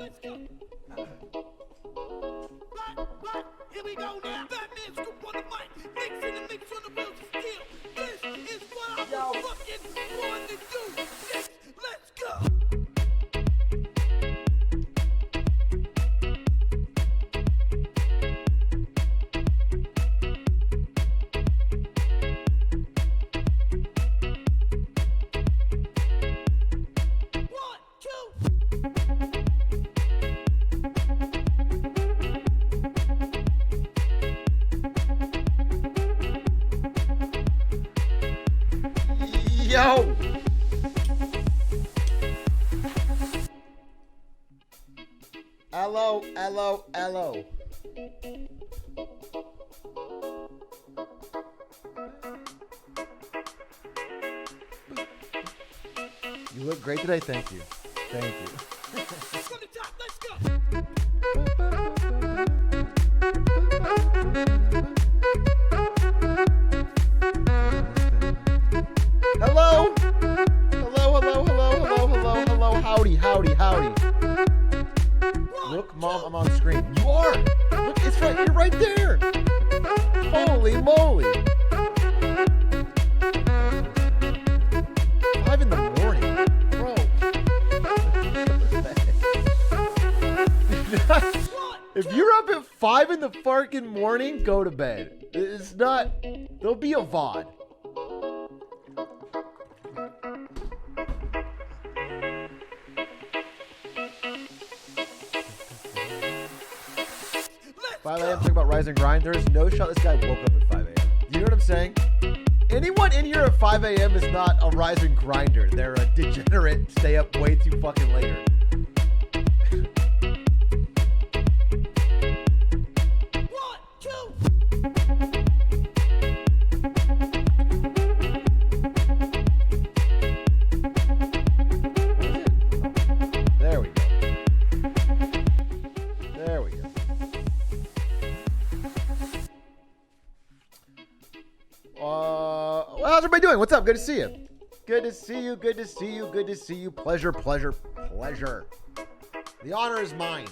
Here we go now. Batman scoop on the mic. Mix in the mix on the wheels of steel. This is what I'm fucking born to do. Let's go. Yo! Hello, hello, hello. You look great today. Thank you. Thank you. From the top, let's go. Hello? Hello, hello, hello, hello, hello, hello. Howdy, howdy, howdy. Look, Mom, I'm on screen. You are! Look, it's right, you're right there! Holy moly! 5 in the morning. Bro. If you're up at 5 in the fucking morning, go to bed. It's not... There'll be a VOD. Talking about Rise and Grind. There is no shot this guy woke up at 5 a.m. You know what I'm saying? Anyone in here at 5 a.m. is not a Rise and Grinder. They're a degenerate, stay up way too fucking later. How's everybody doing? What's up? Good to see you. Good to see you. Good to see you. Good to see you. Pleasure, pleasure, pleasure. The honor is mine.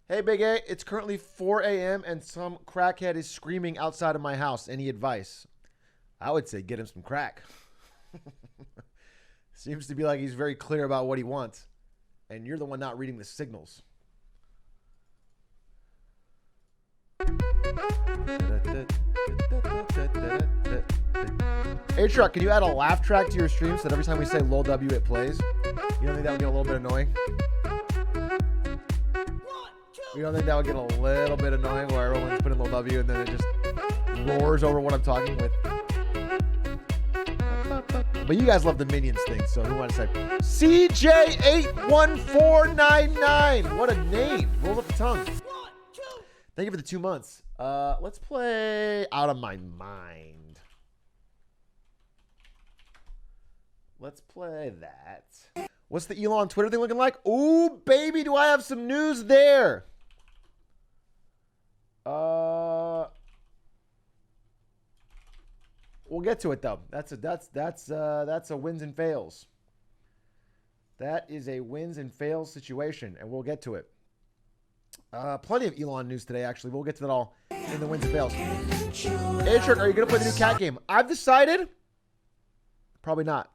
Hey, Big A. It's currently 4 a.m. and some crackhead is screaming outside of my house. Any advice? I would say get him some crack. Seems to be like he's very clear about what he wants. And you're the one not reading the signals. Atrioc, can you add a laugh track to your stream so that every time we say lol W it plays? You don't think that would get a little bit annoying? You don't think that would get a little bit annoying where everyone's putting lol W and then it just roars over what I'm talking with? But you guys love the Minions thing, so who wants to say CJ81499? What a name. Roll up the tongue. Thank you for the 2 months. Let's play Out of My Mind. Let's play that. What's the Elon Twitter thing looking like? Ooh, baby, do I have some news there. We'll get to it though. That's a wins and fails. That is a wins and fails situation, and we'll get to it. Plenty of Elon news today, actually. We'll get to that all in the wins and fails. Atrioc, are you gonna play the new cat game? I've decided. Probably not.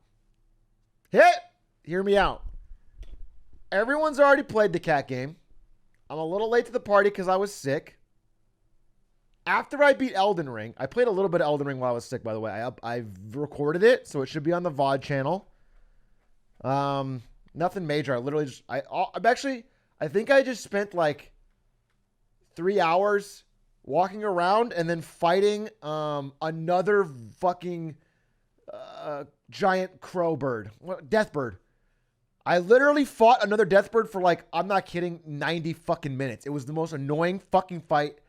Hear me out. Everyone's already played the cat game. I'm a little late to the party because I was sick. After I beat Elden Ring, I played a little bit of Elden Ring while I was sick, by the way. I've recorded it, so it should be on the VOD channel. Nothing major. I literally just, I think I just spent like 3 hours walking around and then fighting another fucking giant crow bird. Death bird. I literally fought another death bird for like, I'm not kidding, 90 fucking minutes. It was the most annoying fucking fight.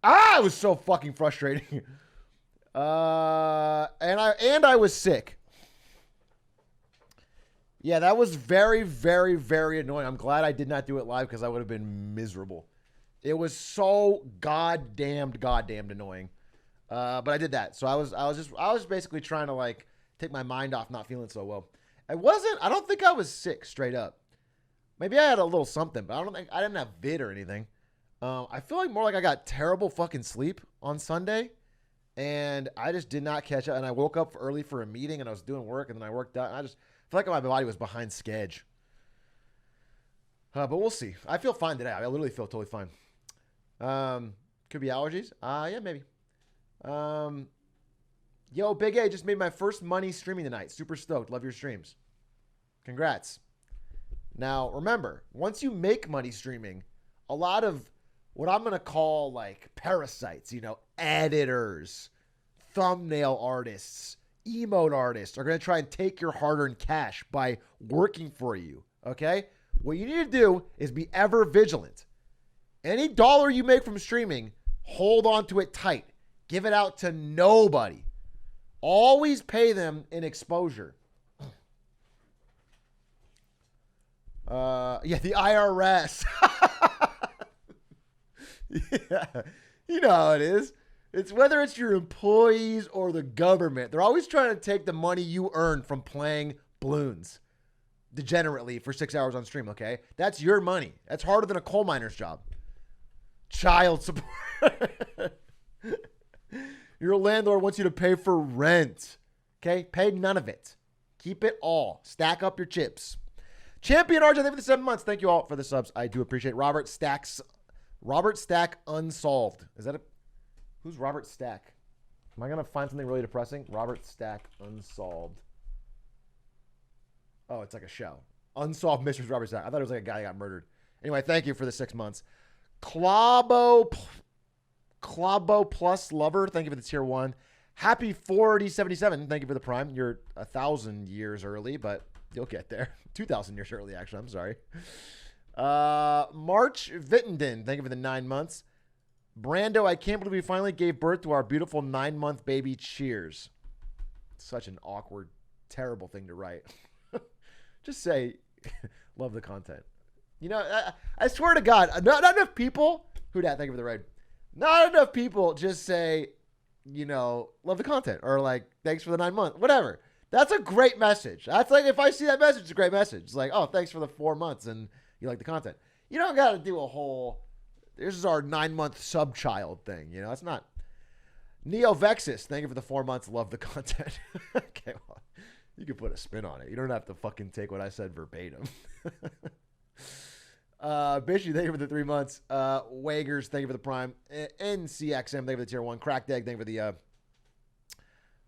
It was so fucking frustrating. And I was sick. Yeah, that was very, very, very annoying. I'm glad I did not do it live because I would have been miserable. It was so goddamned annoying. But I did that. So I was basically trying to like take my mind off not feeling so well. I don't think I was sick straight up. Maybe I had a little something, but I didn't have vid or anything. I feel like more like I got terrible fucking sleep on Sunday, and I just did not catch up. And I woke up early for a meeting, and I was doing work, and then I worked out. And I just feel like my body was behind schedule. But we'll see. I feel fine today. I literally feel totally fine. Could be allergies. Yeah, maybe. Yo, Big A just made my first money streaming tonight. Super stoked. Love your streams. Congrats. Now, remember, once you make money streaming, a lot of what I'm going to call like parasites, editors, thumbnail artists, emote artists are going to try and take your hard-earned cash by working for you, okay? What you need to do is be ever vigilant. Any dollar you make from streaming, hold on to it tight. Give it out to nobody. Always pay them in exposure. The IRS. Yeah. You know how it is. It's whether it's your employees or the government. They're always trying to take the money you earn from playing balloons degenerately for 6 hours on stream, okay? That's your money. That's harder than a coal miner's job. Child support. Your landlord wants you to pay for rent. Okay? Pay none of it. Keep it all. Stack up your chips. Champion RJ, thank you for the 7 months. Thank you all for the subs. I do appreciate it. Robert Stack Unsolved. Is that who's Robert Stack? Am I going to find something really depressing? Robert Stack Unsolved. Oh, it's like a show. Unsolved Mysteries, Robert Stack. I thought it was like a guy who got murdered. Anyway, thank you for the 6 months. Clobbo Plus Lover, thank you for the tier 1. Happy 4077, thank you for the prime. You're 1,000 years early, but you'll get there. 2,000 years early, actually. I'm sorry. March Vittenden, thank you for the 9 months. Brando, I can't believe we finally gave birth to our beautiful 9-month baby. Cheers. Such an awkward, terrible thing to write. Just say, love the content. I swear to God, not enough people. Who dat? Thank you for the raid. Not enough people just say, love the content or like, thanks for the 9 months, whatever. That's a great message. That's like, if I see that message, it's a great message. It's like, oh, thanks for the 4 months and you like the content. You don't got to do a whole, this is our 9-month sub-child thing. It's not. Neo Vexus, thank you for the 4 months. Love the content. Okay, well, you can put a spin on it. You don't have to fucking take what I said verbatim. Bishy, thank you for the 3 months. Wagers, thank you for the prime. NCXM, thank you for the tier 1. Cracked Egg, thank you for the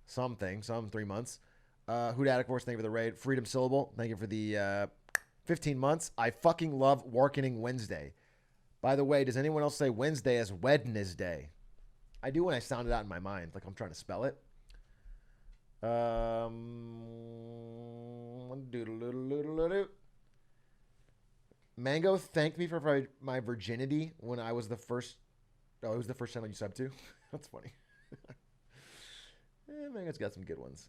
some 3 months. Hoodat, of course, thank you for the raid. Freedom Syllable, thank you for the 15 months. I fucking love Working Wednesday. By the way, does anyone else say Wednesday as Wednesday? I do when I sound it out in my mind, like I'm trying to spell it. Mango thanked me for my virginity when I was the first. Oh, it was the first channel you subbed to. That's funny. Mango's got some good ones.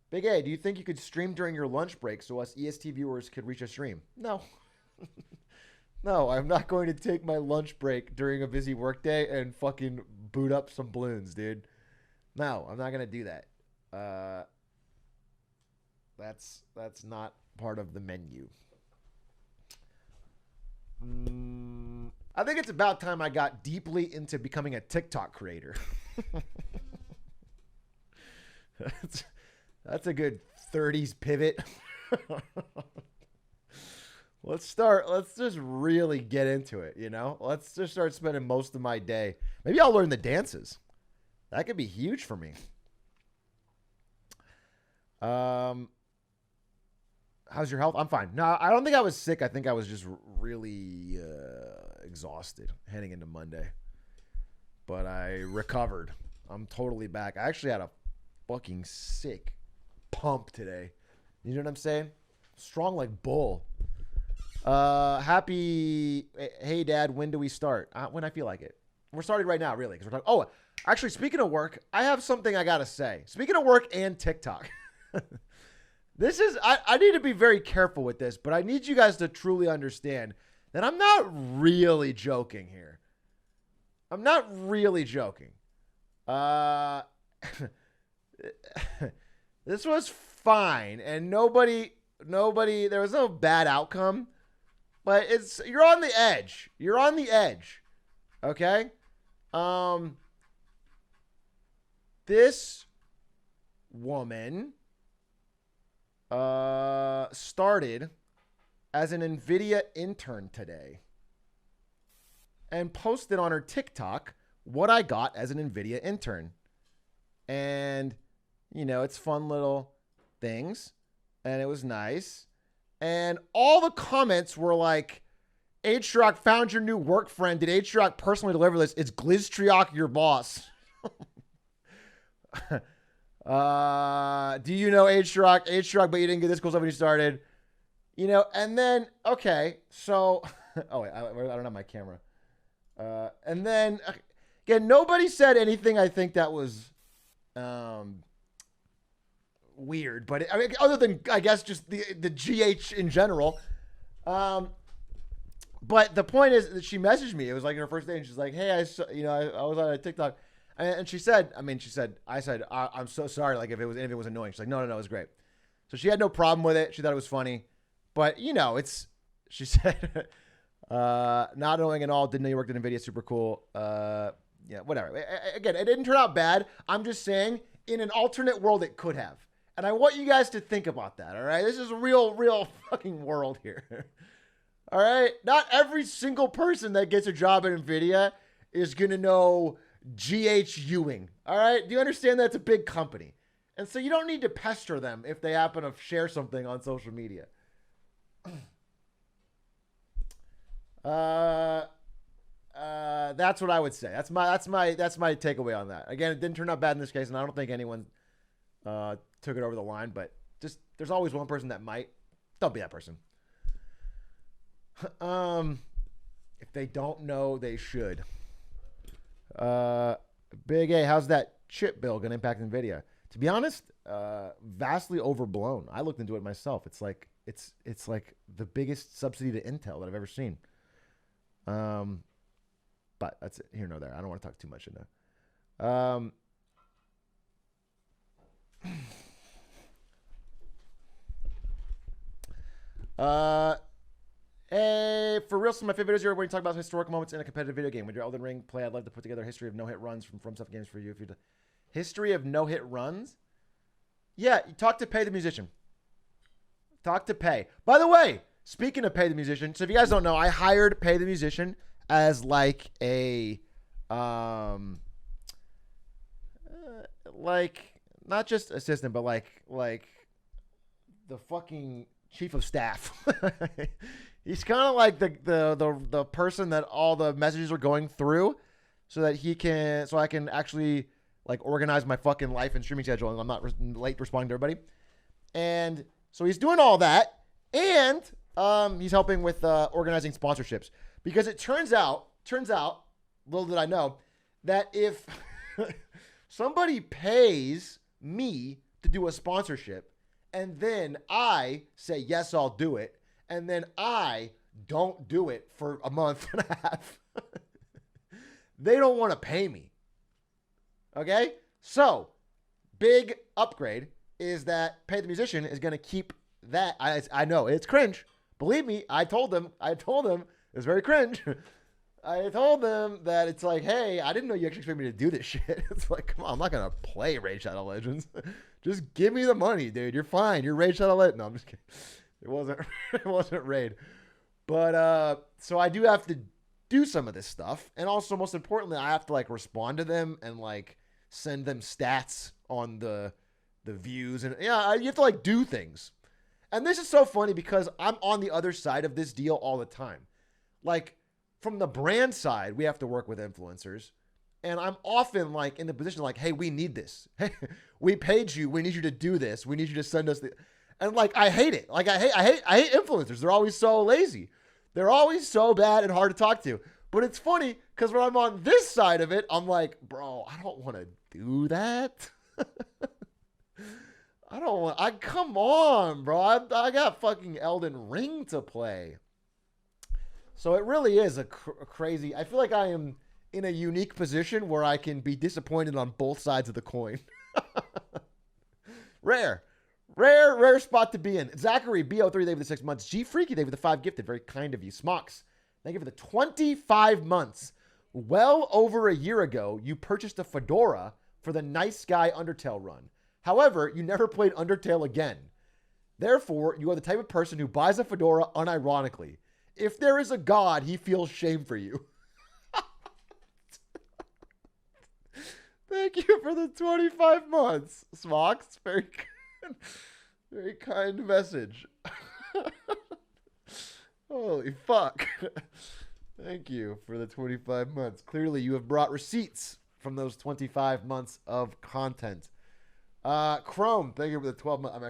Big A, do you think you could stream during your lunch break so us EST viewers could reach a stream? No. No, I'm not going to take my lunch break during a busy workday and fucking boot up some balloons, dude. No, I'm not going to do that. That's not part of the menu. I think it's about time I got deeply into becoming a TikTok creator. That's a good 30s pivot. Let's just really get into it, Let's just start spending most of my day. Maybe I'll learn the dances. That could be huge for me. How's your health? I'm fine. No, I don't think I was sick. I think I was just really exhausted heading into Monday. But I recovered. I'm totally back. I actually had a fucking sick pump today. You know what I'm saying? Strong like bull. Hey Dad, when do we start? When I feel like it. We're starting right now, really, because we're talking. Oh, actually, speaking of work, I have something I gotta say. Speaking of work and TikTok, I need to be very careful with this, but I need you guys to truly understand that I'm not really joking here. I'm not really joking. This was fine, and nobody, there was no bad outcome, but you're on the edge. You're on the edge. Okay? This woman started as an NVIDIA intern today and posted on her TikTok what I got as an NVIDIA intern. And, you know, it's fun little things. And it was nice. And all the comments were like, Atrioc found your new work friend. Did Atrioc personally deliver this? It's Gliztrioc, your boss. Do you know Atrioc, but you didn't get this cool stuff when you started. You know, and then, okay, so, oh, wait, I don't have my camera. And then, again, nobody said anything I think that was weird, but I mean, other than, I guess, just the GH in general. But the point is that she messaged me. It was like her first day, and she's like, hey, I was on a TikTok. And she said, I said, I'm so sorry, like, if it was annoying. She's like, no, it was great. So she had no problem with it. She thought it was funny. But, you know, she said, not knowing at all, didn't know you worked at NVIDIA, super cool. Yeah, whatever. Again, it didn't turn out bad. I'm just saying, in an alternate world, it could have. And I want you guys to think about that, all right? This is a real fucking world here. All right? Not every single person that gets a job at NVIDIA is going to know GH Ewing. All right? Do you understand that's a big company? And so you don't need to pester them if they happen to share something on social media. That's what I would say. That's my takeaway on that. Again, it didn't turn out bad in this case, and I don't think anyone took it over the line, but just there's always one person that might. Don't be that person. If they don't know, they should. Big A, how's that chip bill going to impact NVIDIA? To be honest, vastly overblown. I looked into it myself. It's like the biggest subsidy to Intel that I've ever seen. But that's it, here nor there. I don't want to talk too much into. Hey, for real, some of my favorite videos here when you talk about historical moments in a competitive video game. When your Elden Ring play, I'd love to put together a history of no-hit runs from Stuff Games for you. If you history of no-hit runs, yeah, you talk to Pay the Musician. Talk to Pay. By the way, speaking of Pay the Musician, so if you guys don't know, I hired Pay the Musician as like a like not just assistant, but like the fucking chief of staff. He's kind of like the person that all the messages are going through, so I can actually like organize my fucking life and streaming schedule, and I'm not late responding to everybody. And so he's doing all that, and he's helping with organizing sponsorships, because it turns out, little did I know, that if somebody pays me to do a sponsorship, and then I say, yes, I'll do it, and then I don't do it for a month and a half, they don't want to pay me. Okay? So, big upgrade is that Pay the Musician is going to keep that. I know, it's cringe. Believe me, I told them it's very cringe. I told them that it's like, hey, I didn't know you actually expect me to do this shit. It's like, come on, I'm not going to play Raid Shadow Legends. Just give me the money, dude. You're fine. You're Raid Shadow Legends. No, I'm just kidding. It wasn't Raid. But, so I do have to do some of this stuff. And also, most importantly, I have to, like, respond to them and, like, send them stats on the views. And, yeah, you have to, like, do things. And this is so funny because I'm on the other side of this deal all the time. Like, from the brand side, we have to work with influencers. And I'm often like in the position like, hey, we need this. Hey, we paid you. We need you to do this. We need you to send us the. And like, I hate it. Like, I hate influencers. They're always so lazy. They're always so bad and hard to talk to. But it's funny because when I'm on this side of it, I'm like, bro, I don't want to do that. Come on, bro. I got fucking Elden Ring to play. So it really is a crazy, I feel like I am in a unique position where I can be disappointed on both sides of the coin. Rare spot to be in. Zachary, BO3, thank you for the 6 months. G Freaky, thank you for the 5 gifted. Very kind of you. Smocks, thank you for the 25 months. Well over a year ago, you purchased a fedora for the Nice Guy Undertale run. However, you never played Undertale again. Therefore, you are the type of person who buys a fedora unironically. If there is a god, he feels shame for you. Thank you for the 25 months, Smocks. Very kind message. Holy fuck. Thank you for the 25 months. Clearly, you have brought receipts from those 25 months of content. Chrome, thank you for the 12 months. I'm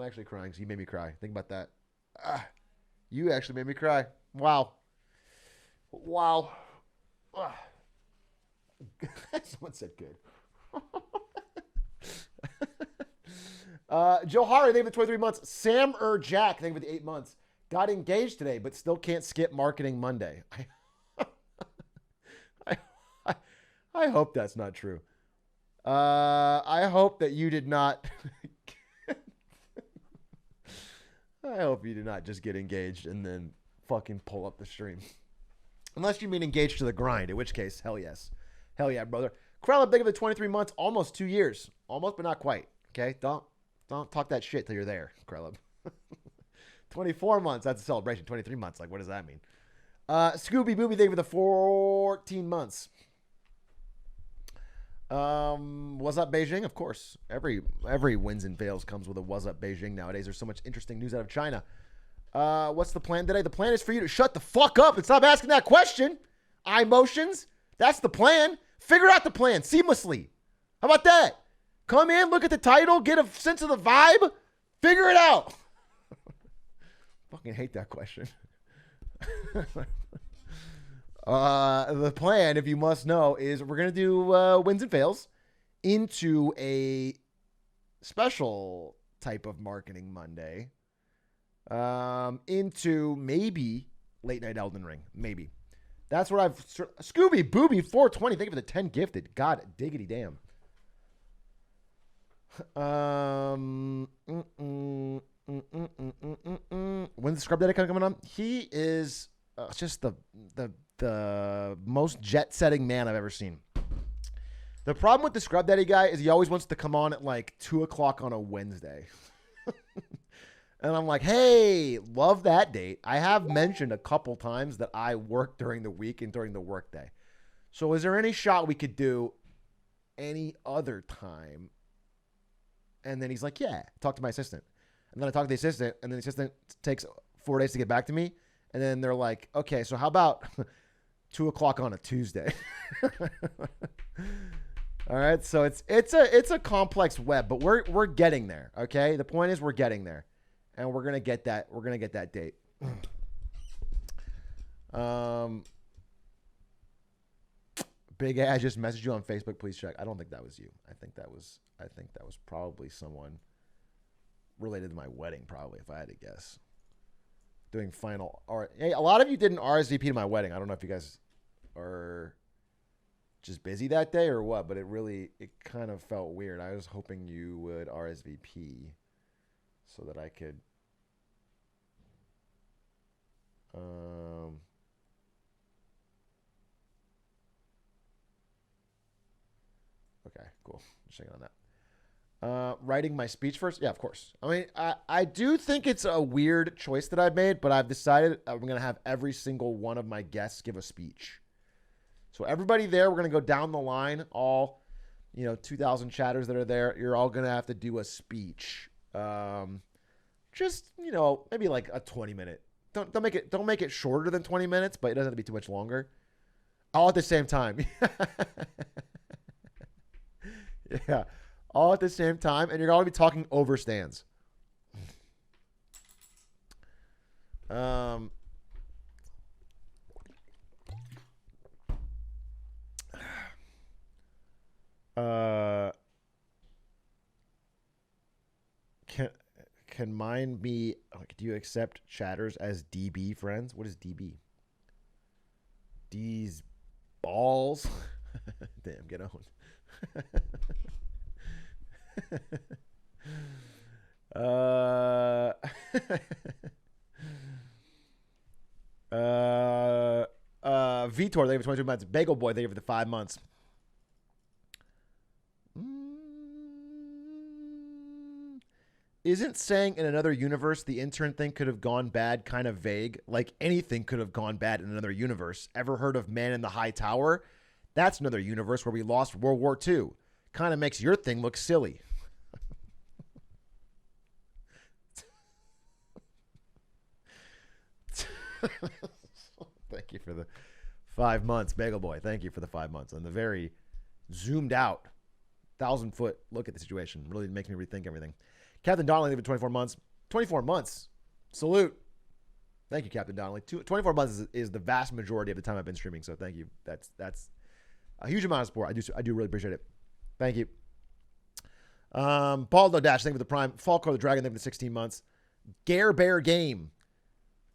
actually crying, so you made me cry. Think about that. You actually made me cry. Wow. Someone said good. Johari, thank you for the 23 months. Sam Jack, thank you for the 8 months. Got engaged today, but still can't skip Marketing Monday. I hope that's not true. I hope that you did not. I hope you did not just get engaged and then fucking pull up the stream. Unless you mean engaged to the grind, in which case, hell yes. Hell yeah, brother. Krella, big of the 23 months, almost 2 years. Almost, but not quite. Okay? Don't talk that shit till you're there, Krella. 24 months, that's a celebration. 23 months, like, what does that mean? Scooby Booby, thank you for the 14 months. What's up, Beijing? Of course. Every wins and fails comes with a what's up, Beijing nowadays. There's so much interesting news out of China. What's the plan today? The plan is for you to shut the fuck up and stop asking that question. iMotions. That's the plan. Figure out the plan seamlessly. How about that? Come in, look at the title, get a sense of the vibe, figure it out. Fucking hate that question. The plan, if you must know, is we're going to do wins and fails into a special type of Marketing Monday. Into maybe Late Night Elden Ring. Maybe. That's what I've... Scooby Booby 420. Thank you for the 10 gifted. God diggity damn. When's the Scrub Daddy coming on? He is just the most jet-setting man I've ever seen. The problem with the Scrub Daddy guy is he always wants to come on at like 2 o'clock on a Wednesday. And I'm like, hey, love that date. I have mentioned a couple times that I work during the week and during the workday. So is there any shot we could do any other time? And then he's like, yeah, talk to my assistant. And then I talk to the assistant, and then the assistant takes 4 days to get back to me. And then they're like, okay, so how about 2 o'clock on a Tuesday? All right, so it's a complex web, but we're getting there. Okay, the point is we're getting there, and we're gonna get that date. Big A, I just messaged you on Facebook. Please check. I don't think that was you. I think that was probably someone related to my wedding, probably, if I had to guess. Doing final. Hey, a lot of you didn't RSVP to my wedding. I don't know if you guys are just busy that day or what, but it kind of felt weird. I was hoping you would RSVP so that I could. Okay, cool. Just checking on that. Writing my speech first? Yeah, of course. I mean, I do think it's a weird choice that I've made, but I've decided I'm going to have every single one of my guests give a speech. So everybody there, we're going to go down the line, all, 2,000 chatters that are there. You're all going to have to do a speech. Just, maybe like a 20-minute. Don't make it shorter than 20 minutes, but it doesn't have to be too much longer. All at the same time. Yeah. All at the same time, and you're going to be talking over stands. Can mine be? Do you accept chatters as DB friends? What is DB? Balls. Damn, get owned. Vitor, thank you for 22 months. Bagel Boy, thank you for the 5 months. Isn't saying in another universe the intern thing could have gone bad kind of vague? Like anything could have gone bad in another universe. Ever heard of Man in the High Tower? That's another universe where we lost World War II. Kind of makes your thing look silly. Thank you for the 5 months, Bagel Boy. Thank you for the 5 months. And the very zoomed out, 1,000-foot look at the situation. Really makes me rethink everything. Captain Donnelly, for 24 months. 24 months. Salute. Thank you, Captain Donnelly. 24 months is the vast majority of the time I've been streaming, so thank you. That's a huge amount of support. I do really appreciate it. Thank you. Baldo Dash, thank you for the Prime. Falco the Dragon, thank you for the 16 months. Gare Bear Game,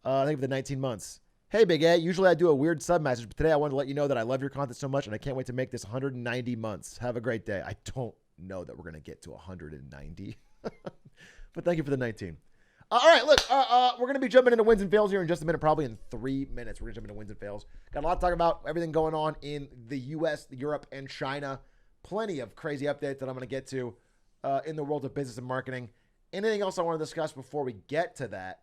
thank you for the 19 months. Hey, Big A. Usually I do a weird sub message, but today I wanted to let you know that I love your content so much, and I can't wait to make this 190 months. Have a great day. I don't know that we're going to get to 190. But thank you for the 19. All right, look, we're going to be jumping into wins and fails here in just a minute, probably in 3 minutes. We're going to jump into wins and fails. Got a lot to talk about, everything going on in the U.S., Europe, and China. Plenty of crazy updates that I'm going to get to in the world of business and marketing. Anything else I want to discuss before we get to that?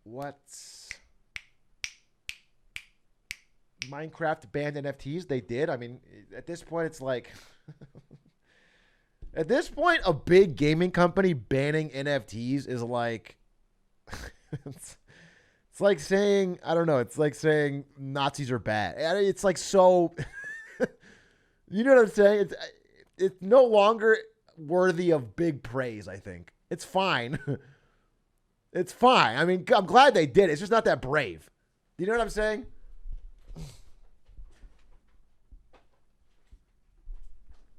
What's Minecraft banned NFTs? They did. I mean, at this point, it's like at this point, a big gaming company banning NFTs is like it's like saying, I don't know, it's like saying Nazis are bad. It's like so you know what I'm saying? It's no longer worthy of big praise, I think. It's fine. It's fine. I mean, I'm glad they did it. It's just not that brave. Do you know what I'm saying?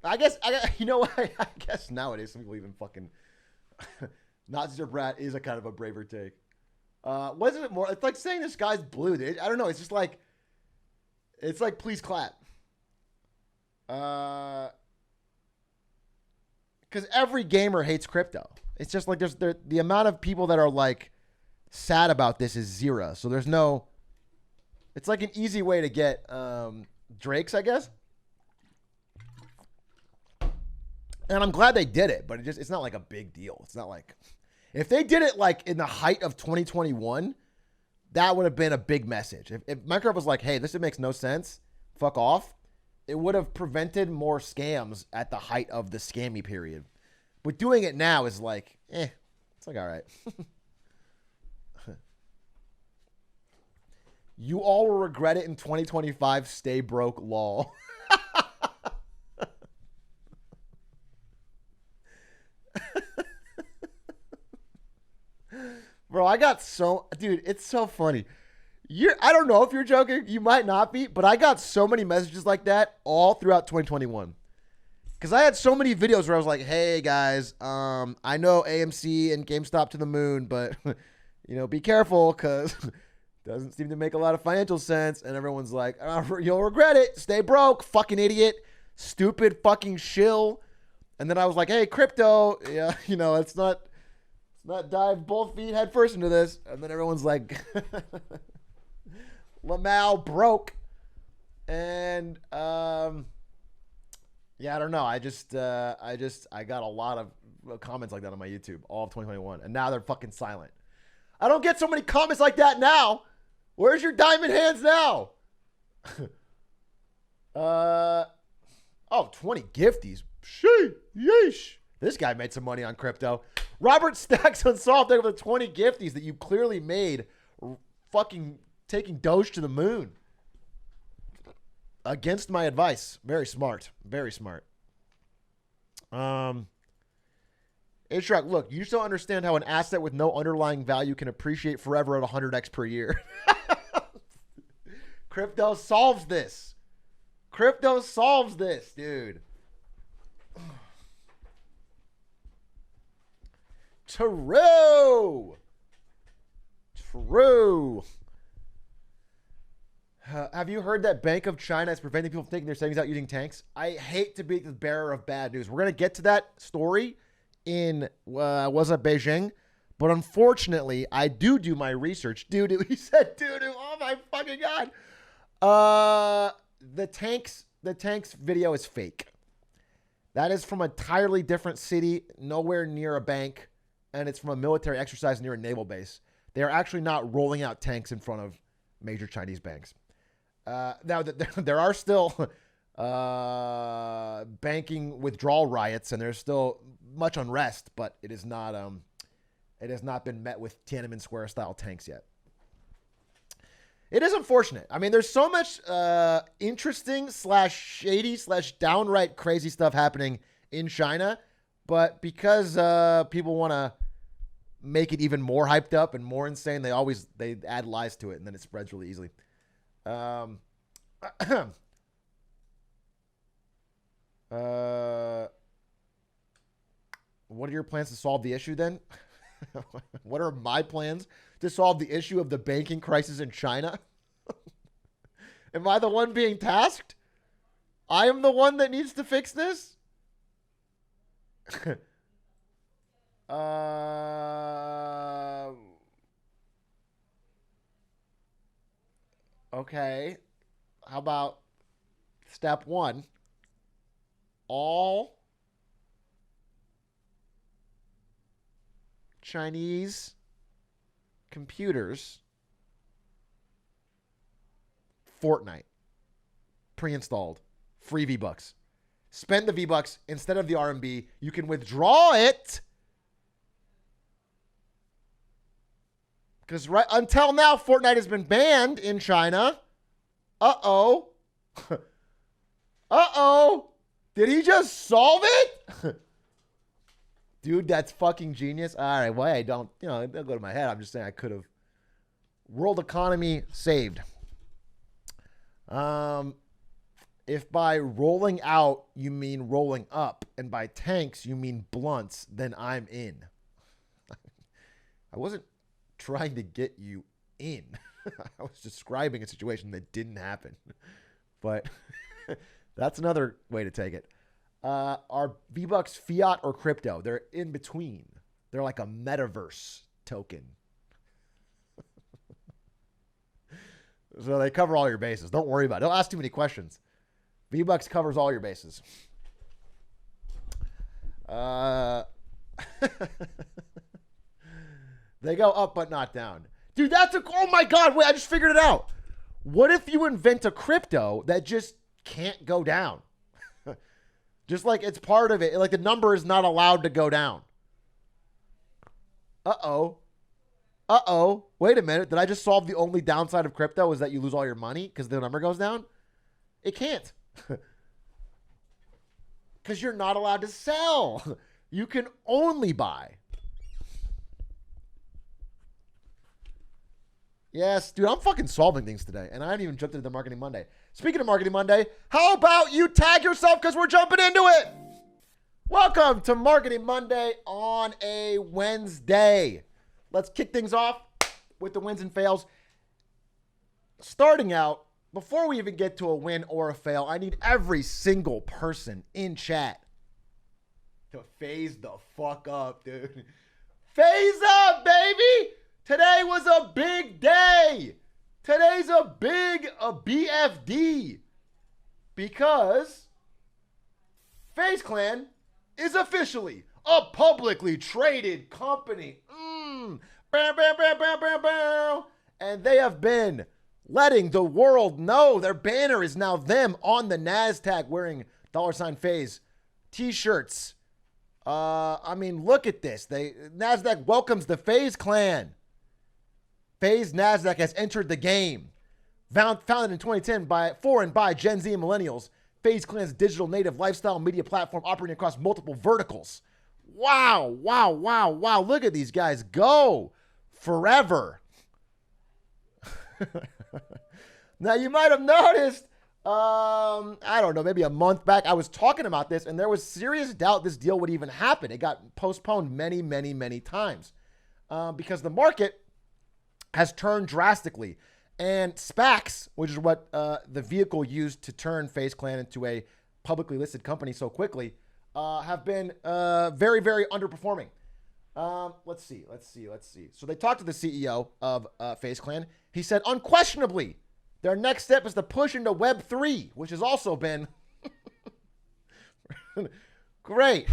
I guess you know what? I guess nowadays some people even fucking Nazis or brat is a kind of a braver take. Wasn't it more? It's like saying the sky's blue. Dude. I don't know. It's just like please clap. Because every gamer hates crypto. It's just like the amount of people that are like sad about this is zero. So there's no. It's like an easy way to get Drakes, I guess. And I'm glad they did it, but it's not like a big deal. It's not like if they did it like in the height of 2021, that would have been a big message. If Minecraft was like, hey, this makes no sense, fuck off, it would have prevented more scams at the height of the scammy period. But doing it now is like, it's like, all right. You all will regret it in 2025. Stay broke, lol. Bro, dude, it's so funny. I don't know if you're joking. You might not be, but I got so many messages like that all throughout 2021. Because I had so many videos where I was like, hey, guys, I know AMC and GameStop to the moon, but, be careful because it doesn't seem to make a lot of financial sense. And everyone's like, you'll regret it. Stay broke, fucking idiot. Stupid fucking shill. And then I was like, hey, crypto, yeah, let's not dive both feet head first into this. And then everyone's like, Lamau broke. And, yeah, I don't know. I got a lot of comments like that on my YouTube all of 2021, and now they're fucking silent. I don't get so many comments like that now. Where's your diamond hands now? 20 gifties. Yeesh. This guy made some money on crypto. Robert Stacks Unsolved, there with 20 gifties that you clearly made fucking taking Doge to the moon. Against my advice. Very smart. Very smart. Atrioc, look, you just don't understand how an asset with no underlying value can appreciate forever at 100x per year. Crypto solves this. Crypto solves this, dude. True. Have you heard that Bank of China is preventing people from taking their savings out using tanks? I hate to be the bearer of bad news. We're going to get to that story in, was it Beijing? But unfortunately, I do my research. Doo-doo. He said doo-doo. Oh, my fucking God. The tanks video is fake. That is from an entirely different city, nowhere near a bank, and it's from a military exercise near a naval base. They are actually not rolling out tanks in front of major Chinese banks. Now, there are still banking withdrawal riots, and there's still much unrest, but it has not been met with Tiananmen Square style tanks yet. It is unfortunate. I mean, there's so much interesting / shady / downright crazy stuff happening in China, but because people want to make it even more hyped up and more insane, they add lies to it, and then it spreads really easily. What are your plans to solve the issue then? What are my plans to solve the issue of the banking crisis in China? Am I the one being tasked? I am the one that needs to fix this? Okay. How about step 1? All Chinese computers, Fortnite, pre-installed, free V-Bucks. Spend the V-Bucks instead of the RMB. You can withdraw it. Because right until now, Fortnite has been banned in China. Uh-oh. Uh-oh. Did he just solve it? Dude, that's fucking genius. All right, well, I don't, it doesn't go to my head. I'm just saying I could have. World economy saved. If by rolling out you mean rolling up, and by tanks you mean blunts, then I'm in. I wasn't trying to get you in. I was describing a situation that didn't happen. But that's another way to take it. Are V-Bucks fiat or crypto? They're in between. They're like a metaverse token. So they cover all your bases. Don't worry about it. Don't ask too many questions. V-Bucks covers all your bases. They go up but not down. Dude, oh my God, wait, I just figured it out. What if you invent a crypto that just can't go down? Just like it's part of it. Like the number is not allowed to go down. Uh-oh. Uh-oh. Wait a minute. Did I just solve the only downside of crypto is that you lose all your money because the number goes down? It can't. Because you're not allowed to sell. You can only buy. Yes, dude, I'm fucking solving things today. And I haven't even jumped into the Marketing Monday. Speaking of Marketing Monday, how about you tag yourself because we're jumping into it? Welcome to Marketing Monday on a Wednesday. Let's kick things off with the wins and fails. Starting out, before we even get to a win or a fail, I need every single person in chat to phase the fuck up, dude. Phase up, baby! Today was a big day. Today's a BFD. Because FaZe Clan is officially a publicly traded company. And they have been letting the world know their banner is now them on the NASDAQ wearing $FaZe t-shirts. I mean, look at this. NASDAQ welcomes the FaZe Clan. FaZe NASDAQ has entered the game. Founded in 2010 for and by Gen Z and millennials, FaZe Clan's digital native lifestyle media platform operating across multiple verticals. Wow, wow, wow, wow. Look at these guys go forever. Now, you might have noticed I don't know, maybe a month back, I was talking about this, and there was serious doubt this deal would even happen. It got postponed many, many, many times because the market has turned drastically. And SPACs, which is what the vehicle used to turn FaZe Clan into a publicly listed company so quickly, have been very, very underperforming. Let's see. So they talked to the CEO of FaZe Clan. He said, unquestionably, their next step is to push into Web3, which has also been great.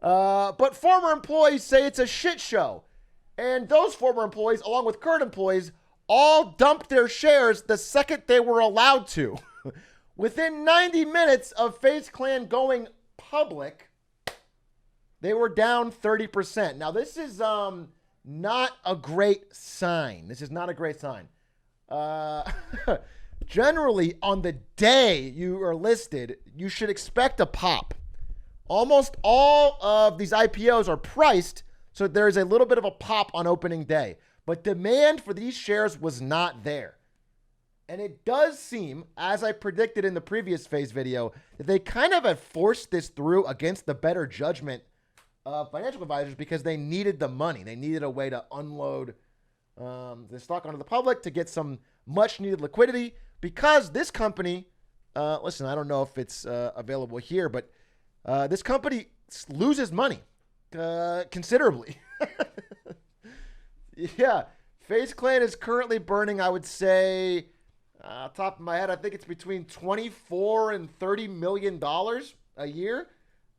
But former employees say it's a shit show. And those former employees, along with current employees, all dumped their shares the second they were allowed to. Within 90 minutes of FaZe Clan going public, they were down 30%. Now, this is not a great sign. Generally, on the day you are listed, you should expect a pop. Almost all of these IPOs are priced, so there's a little bit of a pop on opening day. But demand for these shares was not there. And it does seem, as I predicted in the previous FaZe video, that they kind of have forced this through against the better judgment of financial advisors because they needed the money. They needed a way to unload the stock onto the public to get some much needed liquidity because this company, listen, I don't know if it's available here, but this company loses money considerably. Yeah, FaZe Clan is currently burning, I would say, top of my head, I think it's between $24 and $30 million a year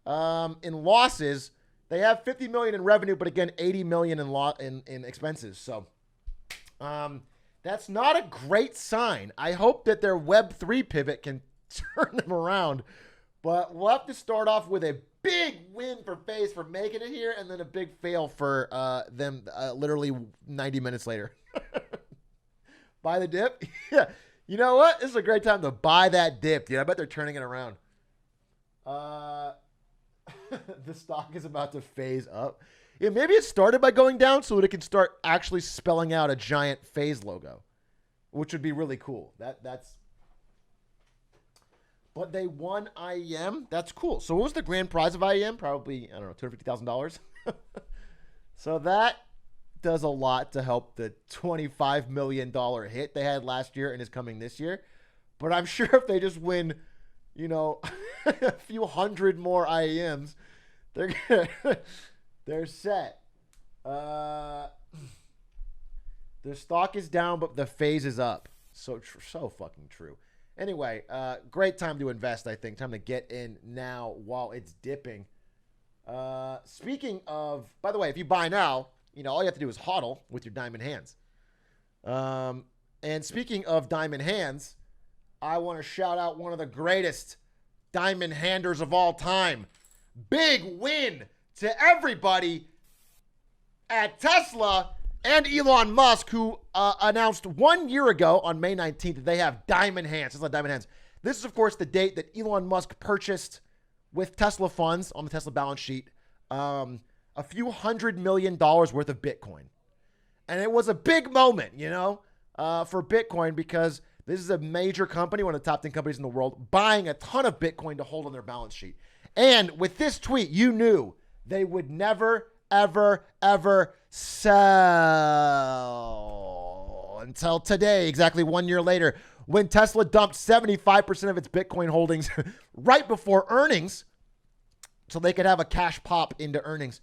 in losses. They have $50 million in revenue, but again, $80 million in expenses. So that's not a great sign. I hope that their Web3 pivot can turn them around. But we'll have to start off with a big win for FaZe for making it here, and then a big fail for them literally 90 minutes later. Buy the dip? Yeah. You know what? This is a great time to buy that dip, dude. I bet they're turning it around. The stock is about to phase up. Yeah, maybe it started by going down so that it can start actually spelling out a giant FaZe logo, which would be really cool. That's. But they won IEM. That's cool. So what was the grand prize of IEM? Probably, I don't know, $250,000. So that does a lot to help the $25 million hit they had last year and is coming this year. But I'm sure if they just win, you know, a few hundred more IEMs, they're set. Their stock is down, but the FaZe is up. So fucking true. Anyway, great time to invest, I think. Time to get in now while it's dipping. Speaking of, by the way, if you buy now, you know, all you have to do is hodl with your diamond hands. And speaking of diamond hands, I want to shout out one of the greatest diamond handers of all time. Big win to everybody at Tesla and Elon Musk, who announced 1 year ago on May 19th that they have diamond hands. Tesla diamond hands. This is, of course, the date that Elon Musk purchased with Tesla funds on the Tesla balance sheet a few $100 million worth of Bitcoin. And it was a big moment, you know, for Bitcoin because this is a major company, one of the top 10 companies in the world, buying a ton of Bitcoin to hold on their balance sheet. And with this tweet, you knew they would never, ever, ever sell until today, exactly 1 year later, when Tesla dumped 75% of its Bitcoin holdings right before earnings so they could have a cash pop into earnings.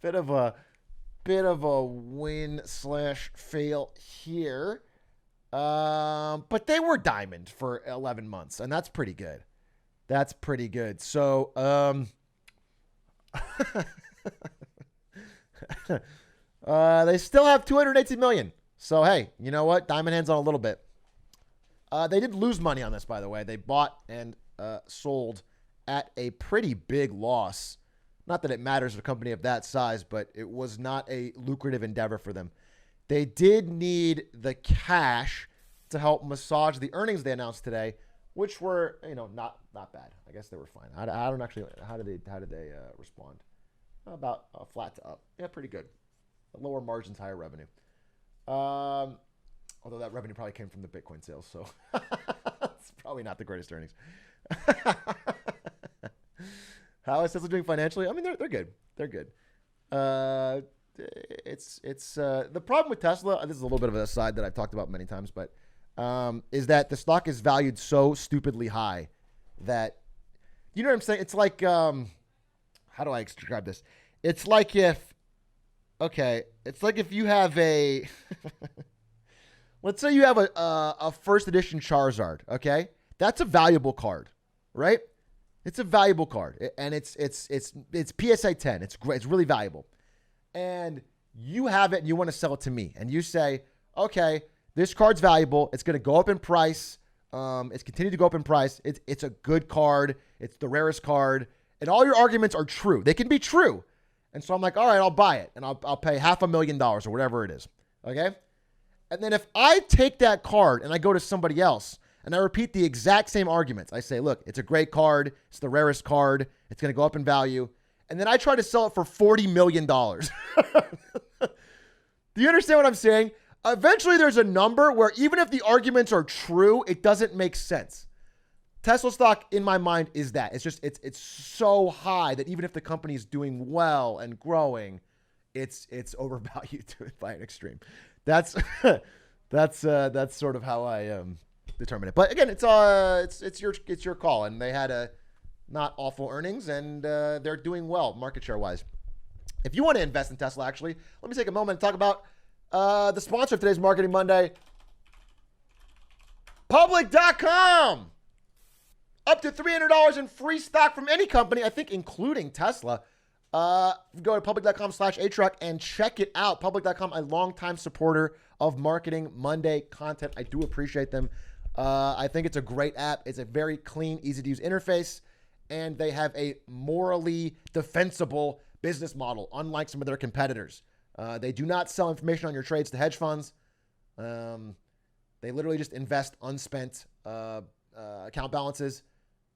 Bit of a win/fail here. But they were diamond for 11 months, and that's pretty good. That's pretty good. So, they still have 218 million. So, hey, you know what? Diamond hands on a little bit. They did lose money on this, by the way. They bought and sold at a pretty big loss. Not that it matters to a company of that size, but it was not a lucrative endeavor for them. They did need the cash to help massage the earnings they announced today, which were, you know, not bad. I guess they were fine. I don't actually. How did they respond? About flat to up. Yeah, pretty good. Lower margins, higher revenue. Although that revenue probably came from the Bitcoin sales, so it's probably not the greatest earnings. How is Tesla doing financially? I mean, they're good. They're good. It's the problem with Tesla. This is a little bit of an aside that I've talked about many times, but is that the stock is valued so stupidly high that, you know what I'm saying? It's like, how do I describe this? It's like if you have a, let's say you have a first edition Charizard. Okay, that's a valuable card, right? It's a valuable card, and it's PSA 10. It's great. It's really valuable, and you have it, and you want to sell it to me, and you say, okay, this card's valuable. It's going to go up in price. It's continued to go up in price. It's a good card. It's the rarest card, and all your arguments are true. They can be true, and so I'm like, all right, I'll buy it, and I'll pay $500,000 or whatever it is, okay? And then if I take that card and I go to somebody else and I repeat the exact same arguments, I say, look, it's a great card. It's the rarest card. It's going to go up in value. And then I try to sell it for $40 million. Do you understand what I'm saying? Eventually there's a number where even if the arguments are true, it doesn't make sense. Tesla stock, in my mind, is that. It's just, it's so high that even if the company is doing well and growing, it's overvalued by an extreme. That's sort of how I determine it. But again, it's your call, and they had a not awful earnings, and they're doing well market share wise. If you want to invest in Tesla, actually, let me take a moment and talk about the sponsor of today's Marketing Monday, Public.com. Up to $300 in free stock from any company, I think including Tesla. Go to public.com/Atrioc and check it out. Public.com, a longtime supporter of Marketing Monday content. I do appreciate them. I think it's a great app. It's a very clean, easy-to-use interface, and they have a morally defensible business model, unlike some of their competitors. They do not sell information on your trades to hedge funds. They literally just invest unspent account balances,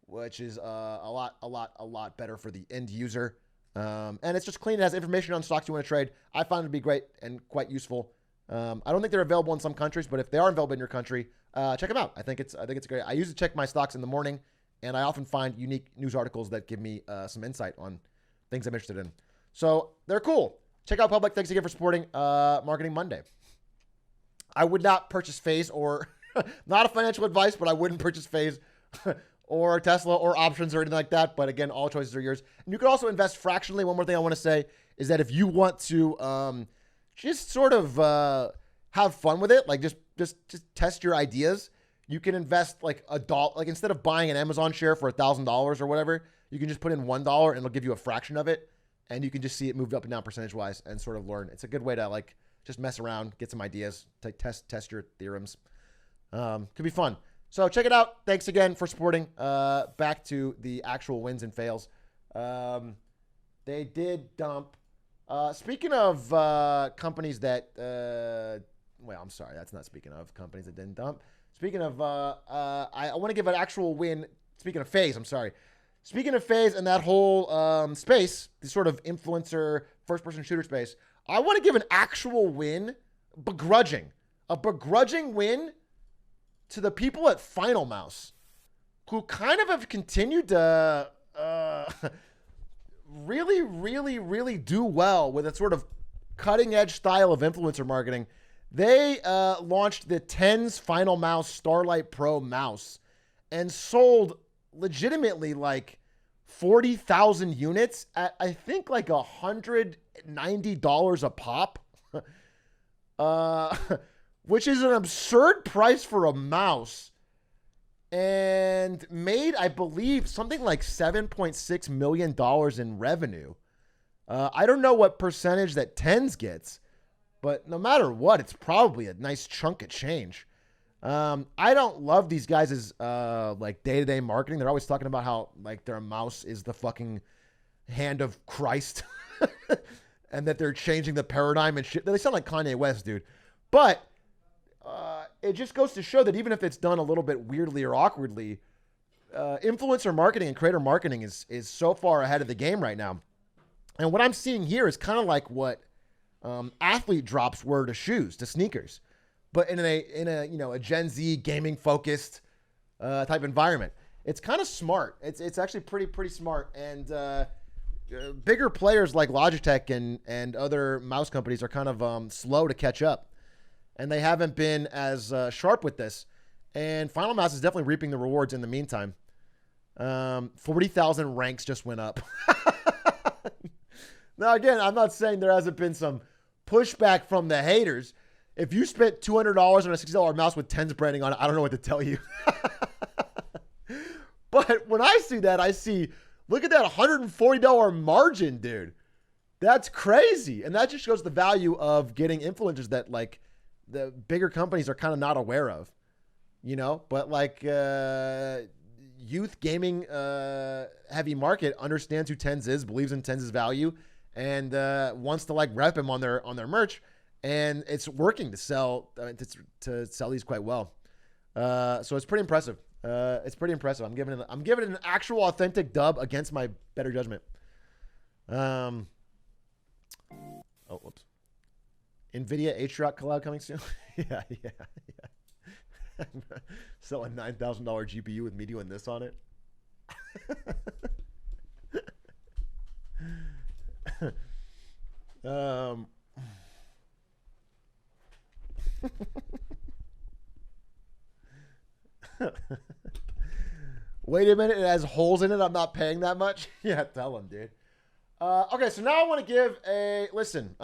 which is a lot better for the end user. And it's just clean. It has information on stocks you want to trade. I found it to be great and quite useful. I don't think they're available in some countries, but if they are available in your country, check them out. I think it's great. I usually check my stocks in the morning, and I often find unique news articles that give me some insight on things I'm interested in. So they're cool. Check out Public. Thanks again for supporting Marketing Monday. I would not purchase Phase or not a financial advice, but I wouldn't purchase Phase or Tesla or options or anything like that. But again, all choices are yours. And you can also invest fractionally. One more thing I want to say is that if you want to just sort of have fun with it, like just test your ideas, you can invest like $1. Like instead of buying an Amazon share for $1,000 or whatever, you can just put in $1 and it'll give you a fraction of it. And you can just see it move up and down percentage wise and sort of learn. It's a good way to like just mess around, get some ideas, test your theorems. Could be fun. So check it out. Thanks again for supporting. Back to the actual wins and fails. They did dump. Speaking of companies that, well, I'm sorry, that's not speaking of companies that didn't dump. Speaking of, I want to give an actual win. Speaking of Phase, I'm sorry. Speaking of Phase and that whole space, the sort of influencer first-person shooter space, I want to give an actual win, a begrudging win to the people at Final Mouse, who kind of have continued to really do well with a sort of cutting-edge style of influencer marketing. They launched the Tens Final Mouse Starlight Pro mouse and sold legitimately like 40,000 units at I think like $190 a pop, which is an absurd price for a mouse, and made, I believe, something like $7.6 million in revenue. I don't know what percentage that Tens gets, but no matter what, it's probably a nice chunk of change. I don't love these guys' like day-to-day marketing. They're always talking about how like their mouse is the fucking hand of Christ and that they're changing the paradigm and shit. They sound like Kanye West, dude. But it just goes to show that even if it's done a little bit weirdly or awkwardly, influencer marketing and creator marketing is so far ahead of the game right now. And what I'm seeing here is kind of like what athlete drops were to shoes, to sneakers. but in a a Gen Z gaming focused type environment. It's kind of smart. It's actually pretty smart. And bigger players like Logitech and other mouse companies are kind of slow to catch up, and they haven't been as sharp with this. And Final Mouse is definitely reaping the rewards in the meantime. 40,000 ranks just went up. Now, again, I'm not saying there hasn't been some pushback from the haters. If you spent $200 on a $60 mouse with Tens branding on it, I don't know what to tell you. But when I see that, I see, look at that $140 margin, dude. That's crazy. And that just shows the value of getting influencers that like the bigger companies are kind of not aware of, but like youth gaming heavy market understands who Tens is, believes in Tens' value, and wants to like rep him on their merch. And it's working to sell these quite well. So it's pretty impressive. I'm giving it an actual authentic dub against my better judgment. Whoops. NVIDIA Atrioc collab coming soon. yeah. Sell a $9,000 GPU with me doing this on it. Wait a minute, it has holes in it. I'm not paying that much. Yeah, tell him, dude. Okay, so now I want to give a listen.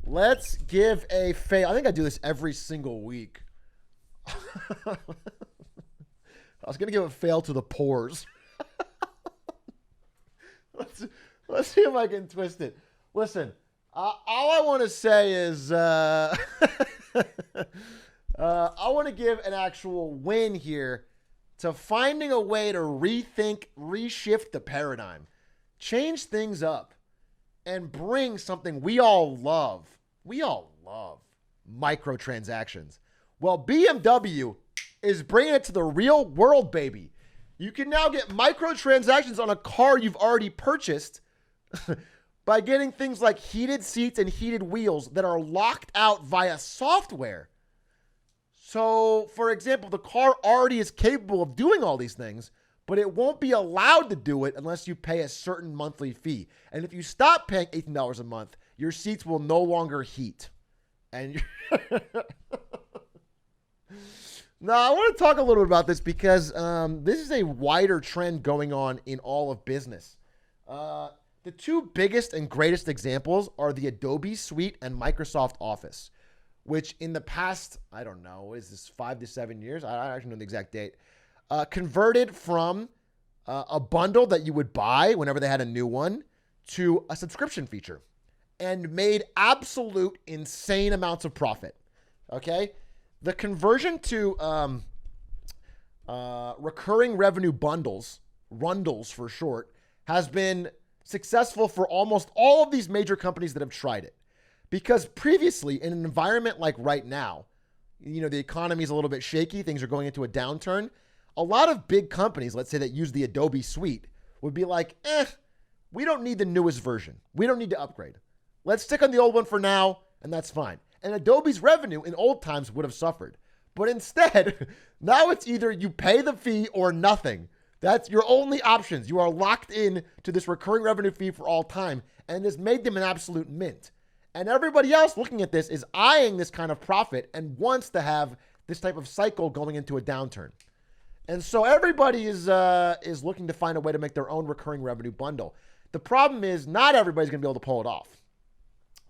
Let's give a fail. I think I do this every single week. I was gonna give a fail to the pores. Let's see if I can twist it. Listen, all I want to say is I want to give an actual win here to finding a way to rethink, reshift the paradigm, change things up, and bring something we all love. We all love microtransactions. Well, BMW is bringing it to the real world, baby. You can now get microtransactions on a car you've already purchased by getting things like heated seats and heated wheels that are locked out via software. So, for example, the car already is capable of doing all these things, but it won't be allowed to do it unless you pay a certain monthly fee. And if you stop paying $18 a month, your seats will no longer heat. And now, I want to talk a little bit about this because this is a wider trend going on in all of business. The two biggest and greatest examples are the Adobe Suite and Microsoft Office, which in the past, I don't know, what is this, 5 to 7 years? I don't actually know the exact date. Converted from a bundle that you would buy whenever they had a new one to a subscription feature and made absolute insane amounts of profit. Okay? The conversion to recurring revenue bundles, rundles for short, has been successful for almost all of these major companies that have tried it. Because previously, in an environment like right now, the economy is a little bit shaky, things are going into a downturn. A lot of big companies, let's say that use the Adobe Suite, would be like, we don't need the newest version. We don't need to upgrade. Let's stick on the old one for now, and that's fine. And Adobe's revenue in old times would have suffered. But instead, now it's either you pay the fee or nothing. That's your only options. You are locked in to this recurring revenue fee for all time, and this made them an absolute mint. And everybody else looking at this is eyeing this kind of profit and wants to have this type of cycle going into a downturn. And so everybody is looking to find a way to make their own recurring revenue bundle. The problem is not everybody's going to be able to pull it off.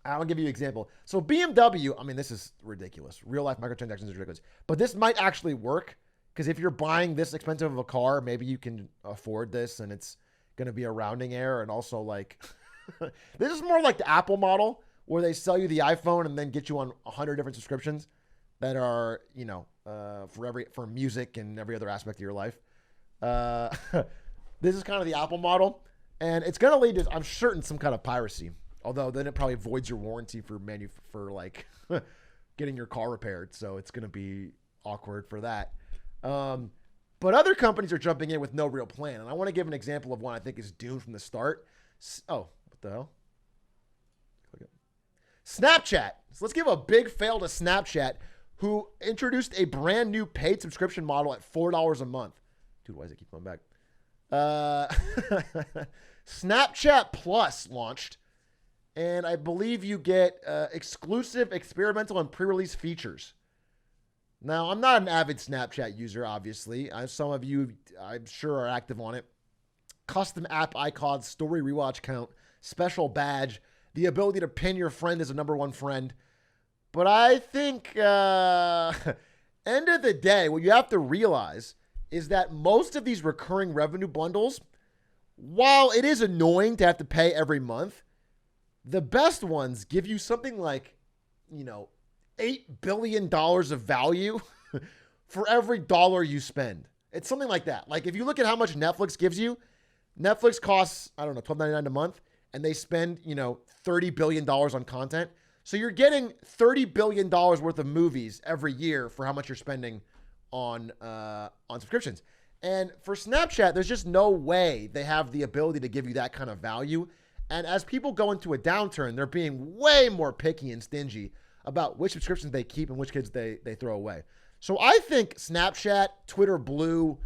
I'll give you an example. So BMW, I mean, this is ridiculous. Real life microtransactions is ridiculous. But this might actually work because if you're buying this expensive of a car, maybe you can afford this and it's going to be a rounding error. And also like, this is more like the Apple model where they sell you the iPhone and then get you on 100 different subscriptions that are, for music and every other aspect of your life. This is kind of the Apple model, and it's going to lead to, I'm certain, some kind of piracy. Although then it probably voids your warranty for getting your car repaired. So it's going to be awkward for that. But other companies are jumping in with no real plan. And I want to give an example of one I think is doomed from the start. Oh, what the hell? Snapchat. So let's give a big fail to Snapchat, who introduced a brand new paid subscription model at $4 a month. Dude, why does it keep going back? Snapchat Plus launched, and I believe you get exclusive, experimental, and pre-release features. Now, I'm not an avid Snapchat user, obviously. Some of you, I'm sure, are active on it. Custom app icons, story rewatch count, special badge, the ability to pin your friend as a number one friend. But I think, end of the day, what you have to realize is that most of these recurring revenue bundles, while it is annoying to have to pay every month, the best ones give you something like, $8 billion of value for every dollar you spend. It's something like that. Like if you look at how much Netflix gives you, Netflix costs, I don't know, $12.99 a month, and they spend, $30 billion on content. So you're getting $30 billion worth of movies every year for how much you're spending on subscriptions. And for Snapchat, there's just no way they have the ability to give you that kind of value. And as people go into a downturn, they're being way more picky and stingy about which subscriptions they keep and which kids they throw away. So I think Snapchat, Twitter Blue,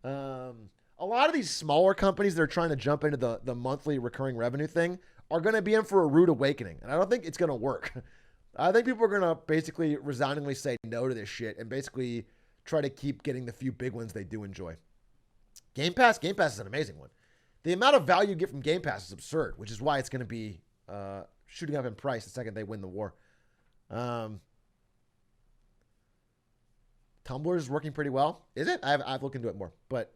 a lot of these smaller companies that are trying to jump into the monthly recurring revenue thing are going to be in for a rude awakening. And I don't think it's going to work. I think people are going to basically resoundingly say no to this shit and basically try to keep getting the few big ones they do enjoy. Game Pass is an amazing one. The amount of value you get from Game Pass is absurd, which is why it's going to be shooting up in price the second they win the war. Tumblr is working pretty well. Is it? I've looked into it more. But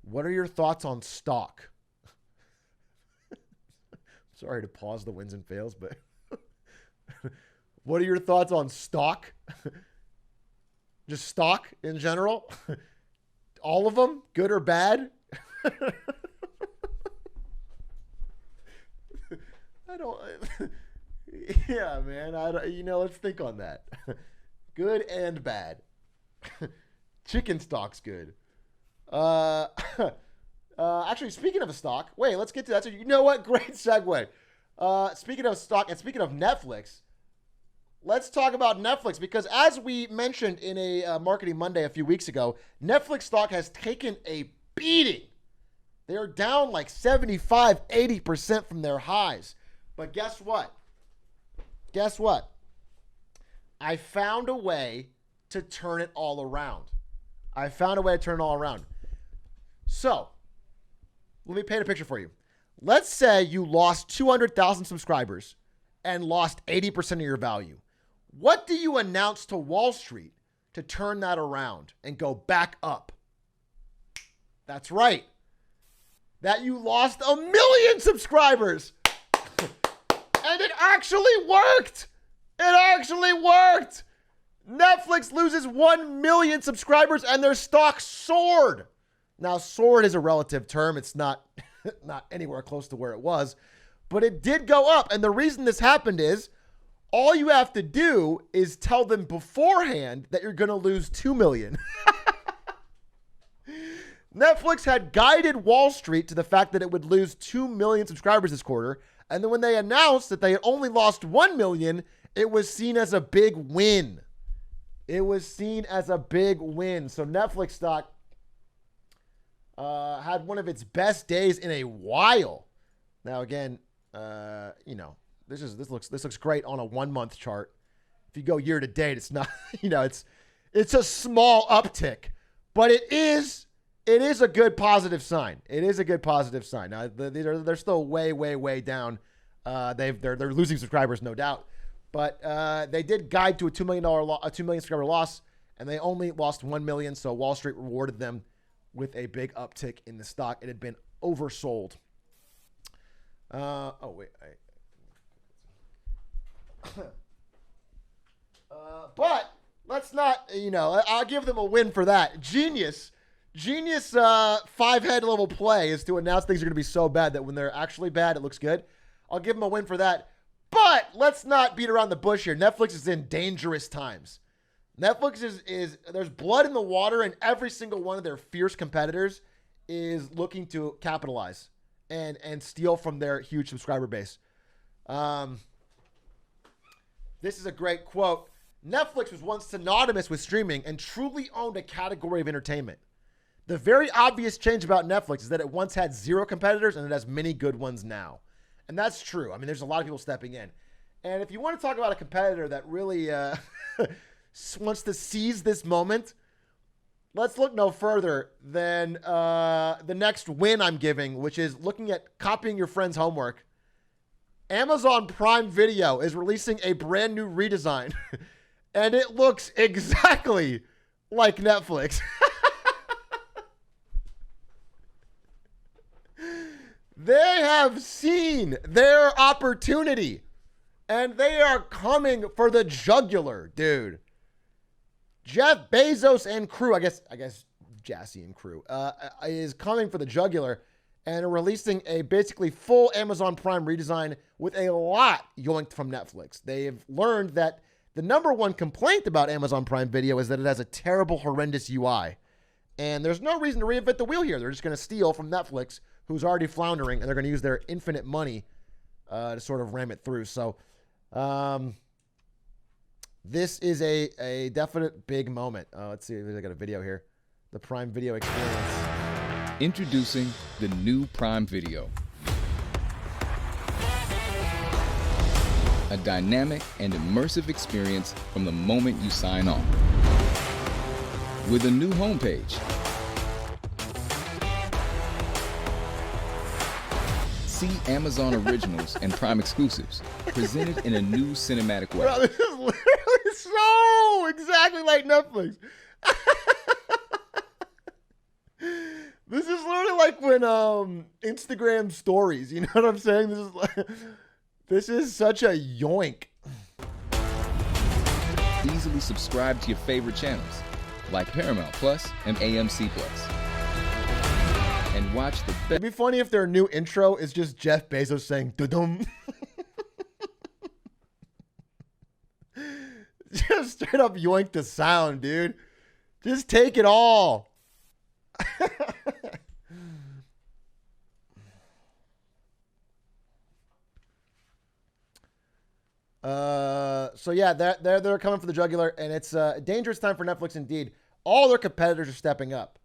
what are your thoughts on stock? Sorry to pause the wins and fails, but what are your thoughts on stock? Just stock in general? All of them, good or bad? Yeah, man. Let's think on that. Good and bad. Chicken stock's good. Actually, speaking of a stock, wait, let's get to that. So you know what? Great segue. Speaking of stock and speaking of Netflix, let's talk about Netflix, because as we mentioned in a Marketing Monday a few weeks ago, Netflix stock has taken a beating. They're down like 75, 80% from their highs. But guess what? I found a way to turn it all around. So, let me paint a picture for you. Let's say you lost 200,000 subscribers and lost 80% of your value. What do you announce to Wall Street to turn that around and go back up? That's right. That you lost 1 million subscribers. And it actually worked. Netflix loses 1 million subscribers and their stock soared. Now, soared is a relative term. It's not anywhere close to where it was, but it did go up. And the reason this happened is all you have to do is tell them beforehand that you're going to lose 2 million. Netflix had guided Wall Street to the fact that it would lose 2 million subscribers this quarter. And then when they announced that they had only lost 1 million, it was seen as a big win. So Netflix stock had one of its best days in a while. Now, again, this looks great on a 1 month chart. If you go year to date, it's not, it's a small uptick, but it is a good positive sign. Now they're still way down. They're losing subscribers, no doubt, but they did guide to a $2 million subscriber loss, and they only lost 1 million. So Wall Street rewarded them with a big uptick in the stock. It had been oversold. But let's not, I'll give them a win for that. Genius 5-head level play is to announce things are going to be so bad that when they're actually bad, it looks good. I'll give them a win for that. But let's not beat around the bush here. Netflix is in dangerous times. Netflix is there's blood in the water, and every single one of their fierce competitors is looking to capitalize and steal from their huge subscriber base. This is a great quote. Netflix was once synonymous with streaming and truly owned a category of entertainment. The very obvious change about Netflix is that it once had 0 competitors and it has many good ones now. And that's true. I mean, there's a lot of people stepping in. And if you want to talk about a competitor that really wants to seize this moment, let's look no further than the next win I'm giving, which is looking at copying your friend's homework. Amazon Prime Video is releasing a brand new redesign, and it looks exactly like Netflix. They have seen their opportunity, and they are coming for the jugular, dude. Jeff Bezos and crew, I guess Jassy and crew, is coming for the jugular and are releasing a basically full Amazon Prime redesign with a lot yoinked from Netflix. They've learned that the number one complaint about Amazon Prime Video is that it has a terrible, horrendous UI. And there's no reason to reinvent the wheel here. They're just going to steal from Netflix, who's already floundering, and they're going to use their infinite money to sort of ram it through. So this is a definite big moment. Let's see if I got a video here. The Prime Video experience. Introducing the new Prime Video. A dynamic and immersive experience from the moment you sign on. With a new homepage. See Amazon Originals and Prime exclusives presented in a new cinematic way. Bro, this is literally so exactly like Netflix. This is literally like when Instagram stories, you know what I'm saying? This is such a yoink. Easily subscribe to your favorite channels like Paramount Plus and AMC Plus. And watch the It'd be funny if their new intro is just Jeff Bezos saying "dum." Just straight up yoink the sound, dude. Just take it all. So yeah, they're coming for the jugular, and it's a dangerous time for Netflix indeed. All their competitors are stepping up.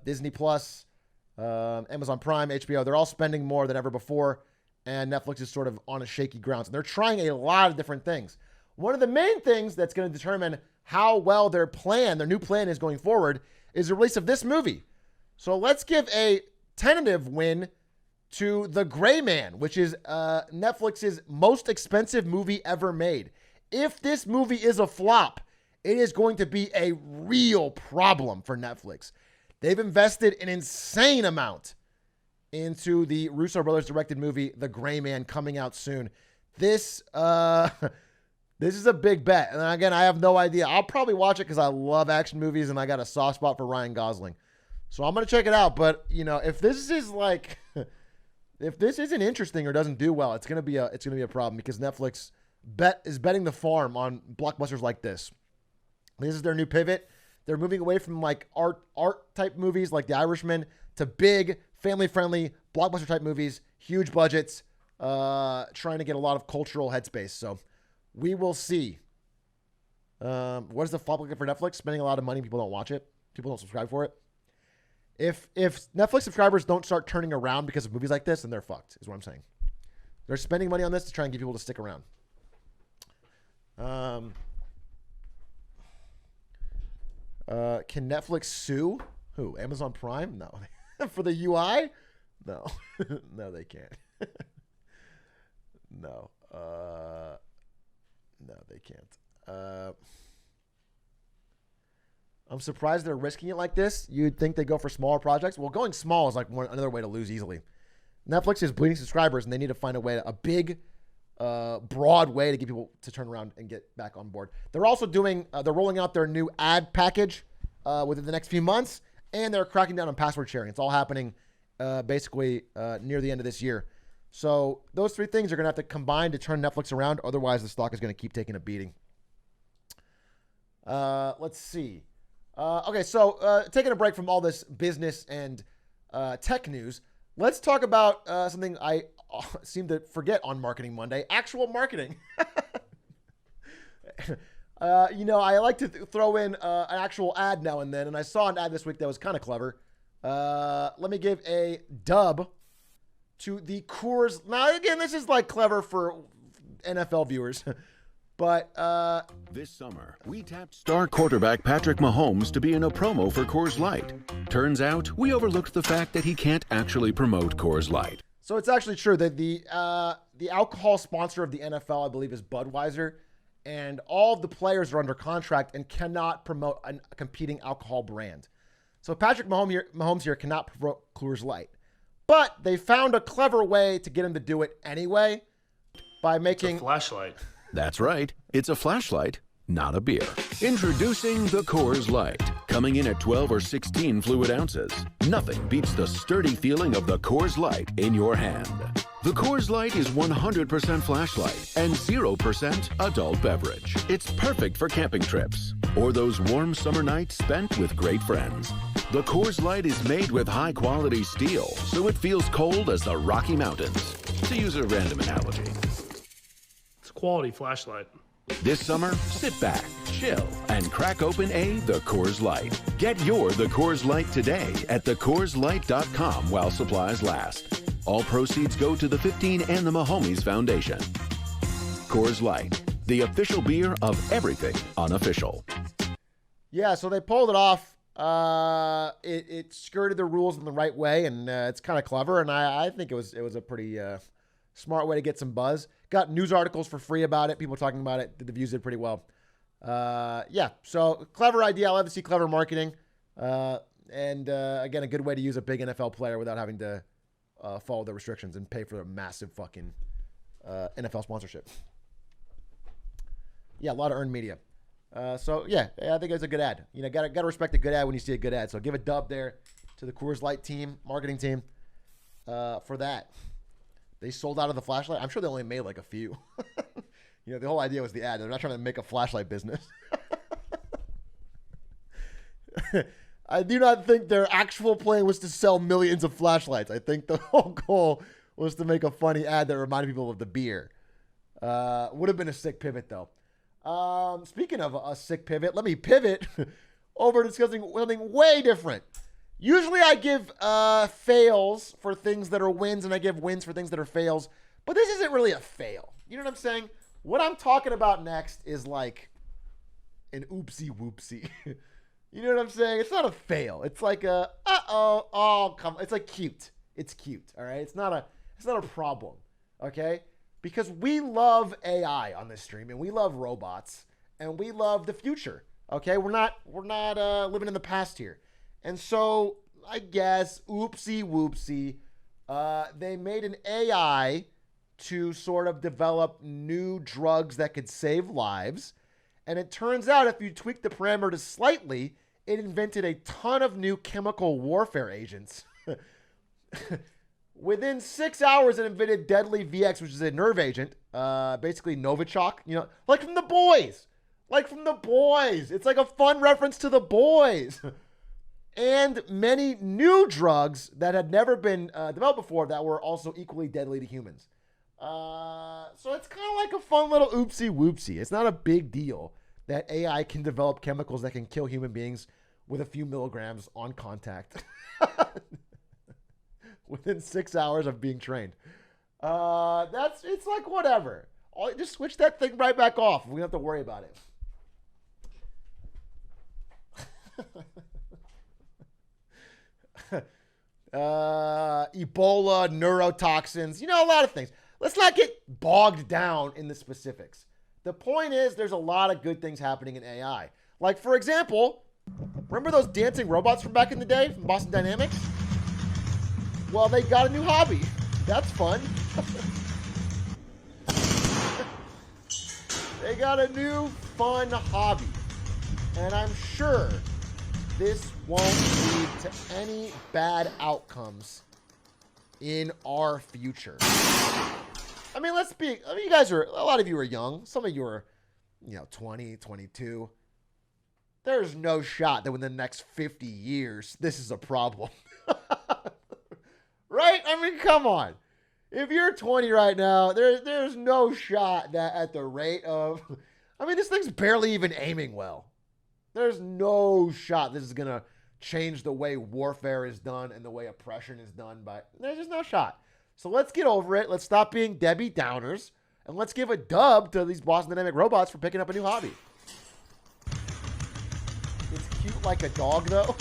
Disney Plus, Amazon Prime, HBO, they're all spending more than ever before, and Netflix is sort of on a shaky ground. So they're trying a lot of different things. One of the main things that's going to determine how well their new plan is going forward is the release of this movie. So let's give a tentative win to The Gray Man, which is Netflix's most expensive movie ever made. If this movie is a flop, it is going to be a real problem for Netflix. They've invested an insane amount into the Russo brothers directed movie, The Gray Man, coming out soon. This is a big bet. And again, I have no idea. I'll probably watch it because I love action movies and I got a soft spot for Ryan Gosling. So I'm going to check it out. But, you know, if this is like, if this isn't interesting or doesn't do well, it's going to be a problem because Netflix is betting the farm on blockbusters like this. This is their new pivot. They're moving away from like art type movies like The Irishman to big family-friendly blockbuster type movies, huge budgets, trying to get a lot of cultural headspace. So we will see. What is the flop looking for Netflix? Spending a lot of money, people don't watch it. People don't subscribe for it. If Netflix subscribers don't start turning around because of movies like this, then they're fucked, is what I'm saying. They're spending money on this to try and get people to stick around. Can Netflix sue? Who? Amazon Prime? No. For the UI? No. No, they can't. No. No, they can't. I'm surprised they're risking it like this. You'd think they go for smaller projects. Well, going small is like another way to lose easily. Netflix is bleeding subscribers, and they need to find a big, broad way to get people to turn around and get back on board. They're also they're rolling out their new ad package within the next few months, and they're cracking down on password sharing. It's all happening basically near the end of this year. So those three things are going to have to combine to turn Netflix around. Otherwise, the stock is going to keep taking a beating. Let's see. Okay, so taking a break from all this business and tech news, let's talk about something I seem to forget on Marketing Monday: actual marketing. I like to throw in an actual ad now and then, and I saw an ad this week that was kind of clever. Let me give a dub to the Coors. Now, again, this is like clever for NFL viewers, but this summer, we tapped star quarterback Patrick Mahomes to be in a promo for Coors Light. Turns out, we overlooked the fact that he can't actually promote Coors Light. So it's actually true that the alcohol sponsor of the NFL, I believe, is Budweiser. And all of the players are under contract and cannot promote a competing alcohol brand. So Patrick Mahomes here cannot promote Coors Light. But they found a clever way to get him to do it anyway by making... It's a flashlight. That's right. It's a flashlight, not a beer. Introducing the Coors Light. Coming in at 12 or 16 fluid ounces. Nothing beats the sturdy feeling of the Coors Light in your hand. The Coors Light is 100% flashlight and 0% adult beverage. It's perfect for camping trips or those warm summer nights spent with great friends. The Coors Light is made with high-quality steel, so it feels cold as the Rocky Mountains, to use a random analogy. It's a quality flashlight. This summer, sit back, chill, and crack open The Coors Light. Get your The Coors Light today at thecoorslight.com while supplies last. All proceeds go to the 15 and the Mahomies Foundation. Coors Light, the official beer of everything unofficial. Yeah, so they pulled it off. It skirted the rules in the right way, and it's kind of clever. And I think it was a pretty smart way to get some buzz. Got news articles for free about it. People talking about it. The views did pretty well. Yeah, so clever idea. I love to see clever marketing. And again, a good way to use a big NFL player without having to follow the restrictions and pay for a massive fucking NFL sponsorship. Yeah, a lot of earned media. So yeah, I think it's a good ad. You know, gotta respect a good ad when you see a good ad. So give a dub there to the Coors Light team, marketing team, for that. They sold out of the flashlight. I'm sure they only made like a few. You know, the whole idea was the ad. They're not trying to make a flashlight business. I do not think their actual plan was to sell millions of flashlights. I think the whole goal was to make a funny ad that reminded people of the beer. Would have been a sick pivot, though. Speaking of a sick pivot, let me pivot over discussing something way different. Usually I give fails for things that are wins, and I give wins for things that are fails. But this isn't really a fail. You know what I'm saying? What I'm talking about next is like an oopsie whoopsie. You know what I'm saying? It's not a fail. It's like a it's like cute. It's cute. All right. It's not a problem. Okay. Because we love AI on this stream, and we love robots, and we love the future. Okay. We're not living in the past here. And so I guess oopsie whoopsie, they made an AI to sort of develop new drugs that could save lives. And it turns out if you tweak the parameters slightly, it invented a ton of new chemical warfare agents. Within 6 hours, it invented Deadly VX, which is a nerve agent, basically Novichok, you know, like from The Boys. Like from The Boys. It's like a fun reference to The Boys. And many new drugs that had never been developed before that were also equally deadly to humans. So it's kind of like a fun little oopsie whoopsie. It's not a big deal that AI can develop chemicals that can kill human beings with a few milligrams on contact within 6 hours of being trained. It's like whatever. Just switch that thing right back off. We don't have to worry about it. Ebola, neurotoxins, you know, a lot of things. Let's not get bogged down in the specifics. The point is there's a lot of good things happening in AI. Like, for example, remember those dancing robots from back in the day from Boston Dynamics? Well, they got a new hobby. That's fun. They got a new fun hobby. And I'm sure this won't lead to any bad outcomes in our future. I mean, you guys a lot of you are young. Some of you are, 20, 22. there's no shot that within the next 50 years, this is a problem. Right? I mean, come on. If you're 20 right now, there's no shot that at the rate of... I mean, this thing's barely even aiming well. There's no shot this is going to change the way warfare is done and the way oppression is done. But there's just no shot. So let's get over it. Let's stop being Debbie Downers. And let's give a dub to these Boston Dynamic robots for picking up a new hobby. It's cute like a dog, though.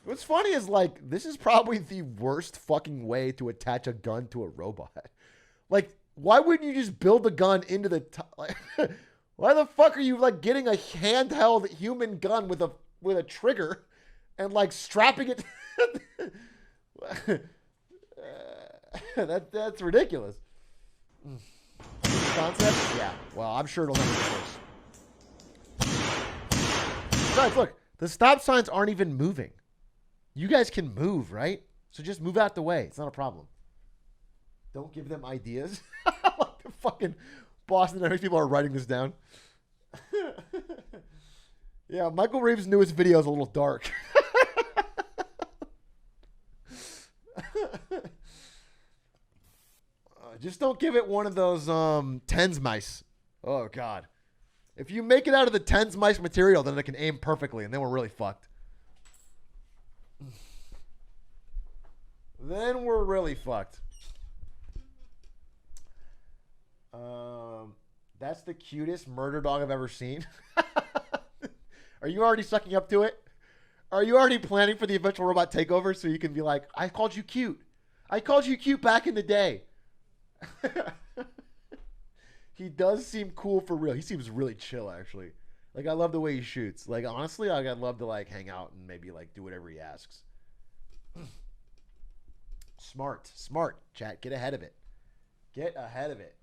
What's funny is, like, this is probably the worst fucking way to attach a gun to a robot. Like, why wouldn't you just build the gun into the... like, why the fuck are you, like, getting a handheld human gun with a trigger and, like, strapping it... that's ridiculous. Concept? Yeah. Well, I'm sure it'll never get worse. Besides, look, the stop signs aren't even moving. You guys can move, right? So just move out the way. It's not a problem. Don't give them ideas. Like the fucking Boston Dynamics people are writing this down. Yeah, Michael Reeves' newest video is a little dark. Just don't give it one of those tens mice. Oh, God. If you make it out of the tens mice material, then it can aim perfectly, and then we're really fucked. Then we're really fucked. That's the cutest murder dog I've ever seen. Are you already sucking up to it? Are you already planning for the eventual robot takeover so you can be like, I called you cute. I called you cute back in the day. He does seem cool for real. He seems really chill, actually. Like, I love the way he shoots. Like, honestly, like, I'd love to, like, hang out and maybe, like, do whatever he asks. Smart, chat. Get ahead of it. Get ahead of it.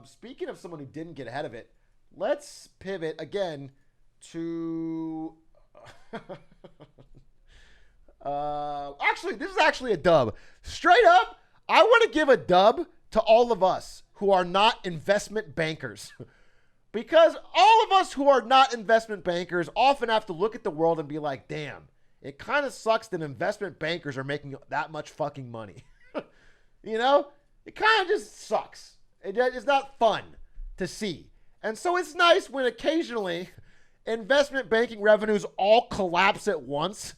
Speaking of someone who didn't get ahead of it, let's pivot again to... actually, this is actually a dub. Straight up, I want to give a dub to all of us who are not investment bankers. Because all of us who are not investment bankers often have to look at the world and be like, damn, it kind of sucks that investment bankers are making that much fucking money. You know? It kind of just sucks. It's not fun to see. And so it's nice when occasionally investment banking revenues all collapse at once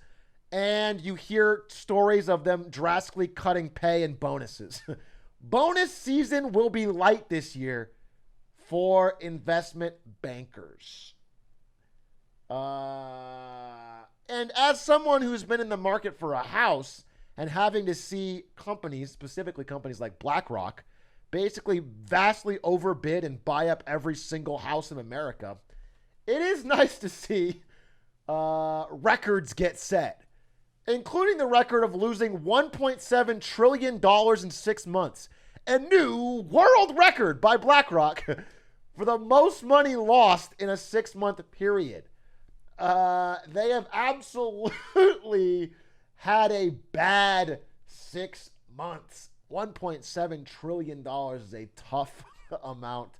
and you hear stories of them drastically cutting pay and bonuses. Bonus season will be light this year for investment bankers. And as someone who's been in the market for a house and having to see companies, specifically companies like BlackRock, basically vastly overbid and buy up every single house in America, it is nice to see records get set, including the record of losing $1.7 trillion in 6 months. A new world record by BlackRock for the most money lost in a 6-month period. They have absolutely had a bad 6 months. $1.7 trillion is a tough amount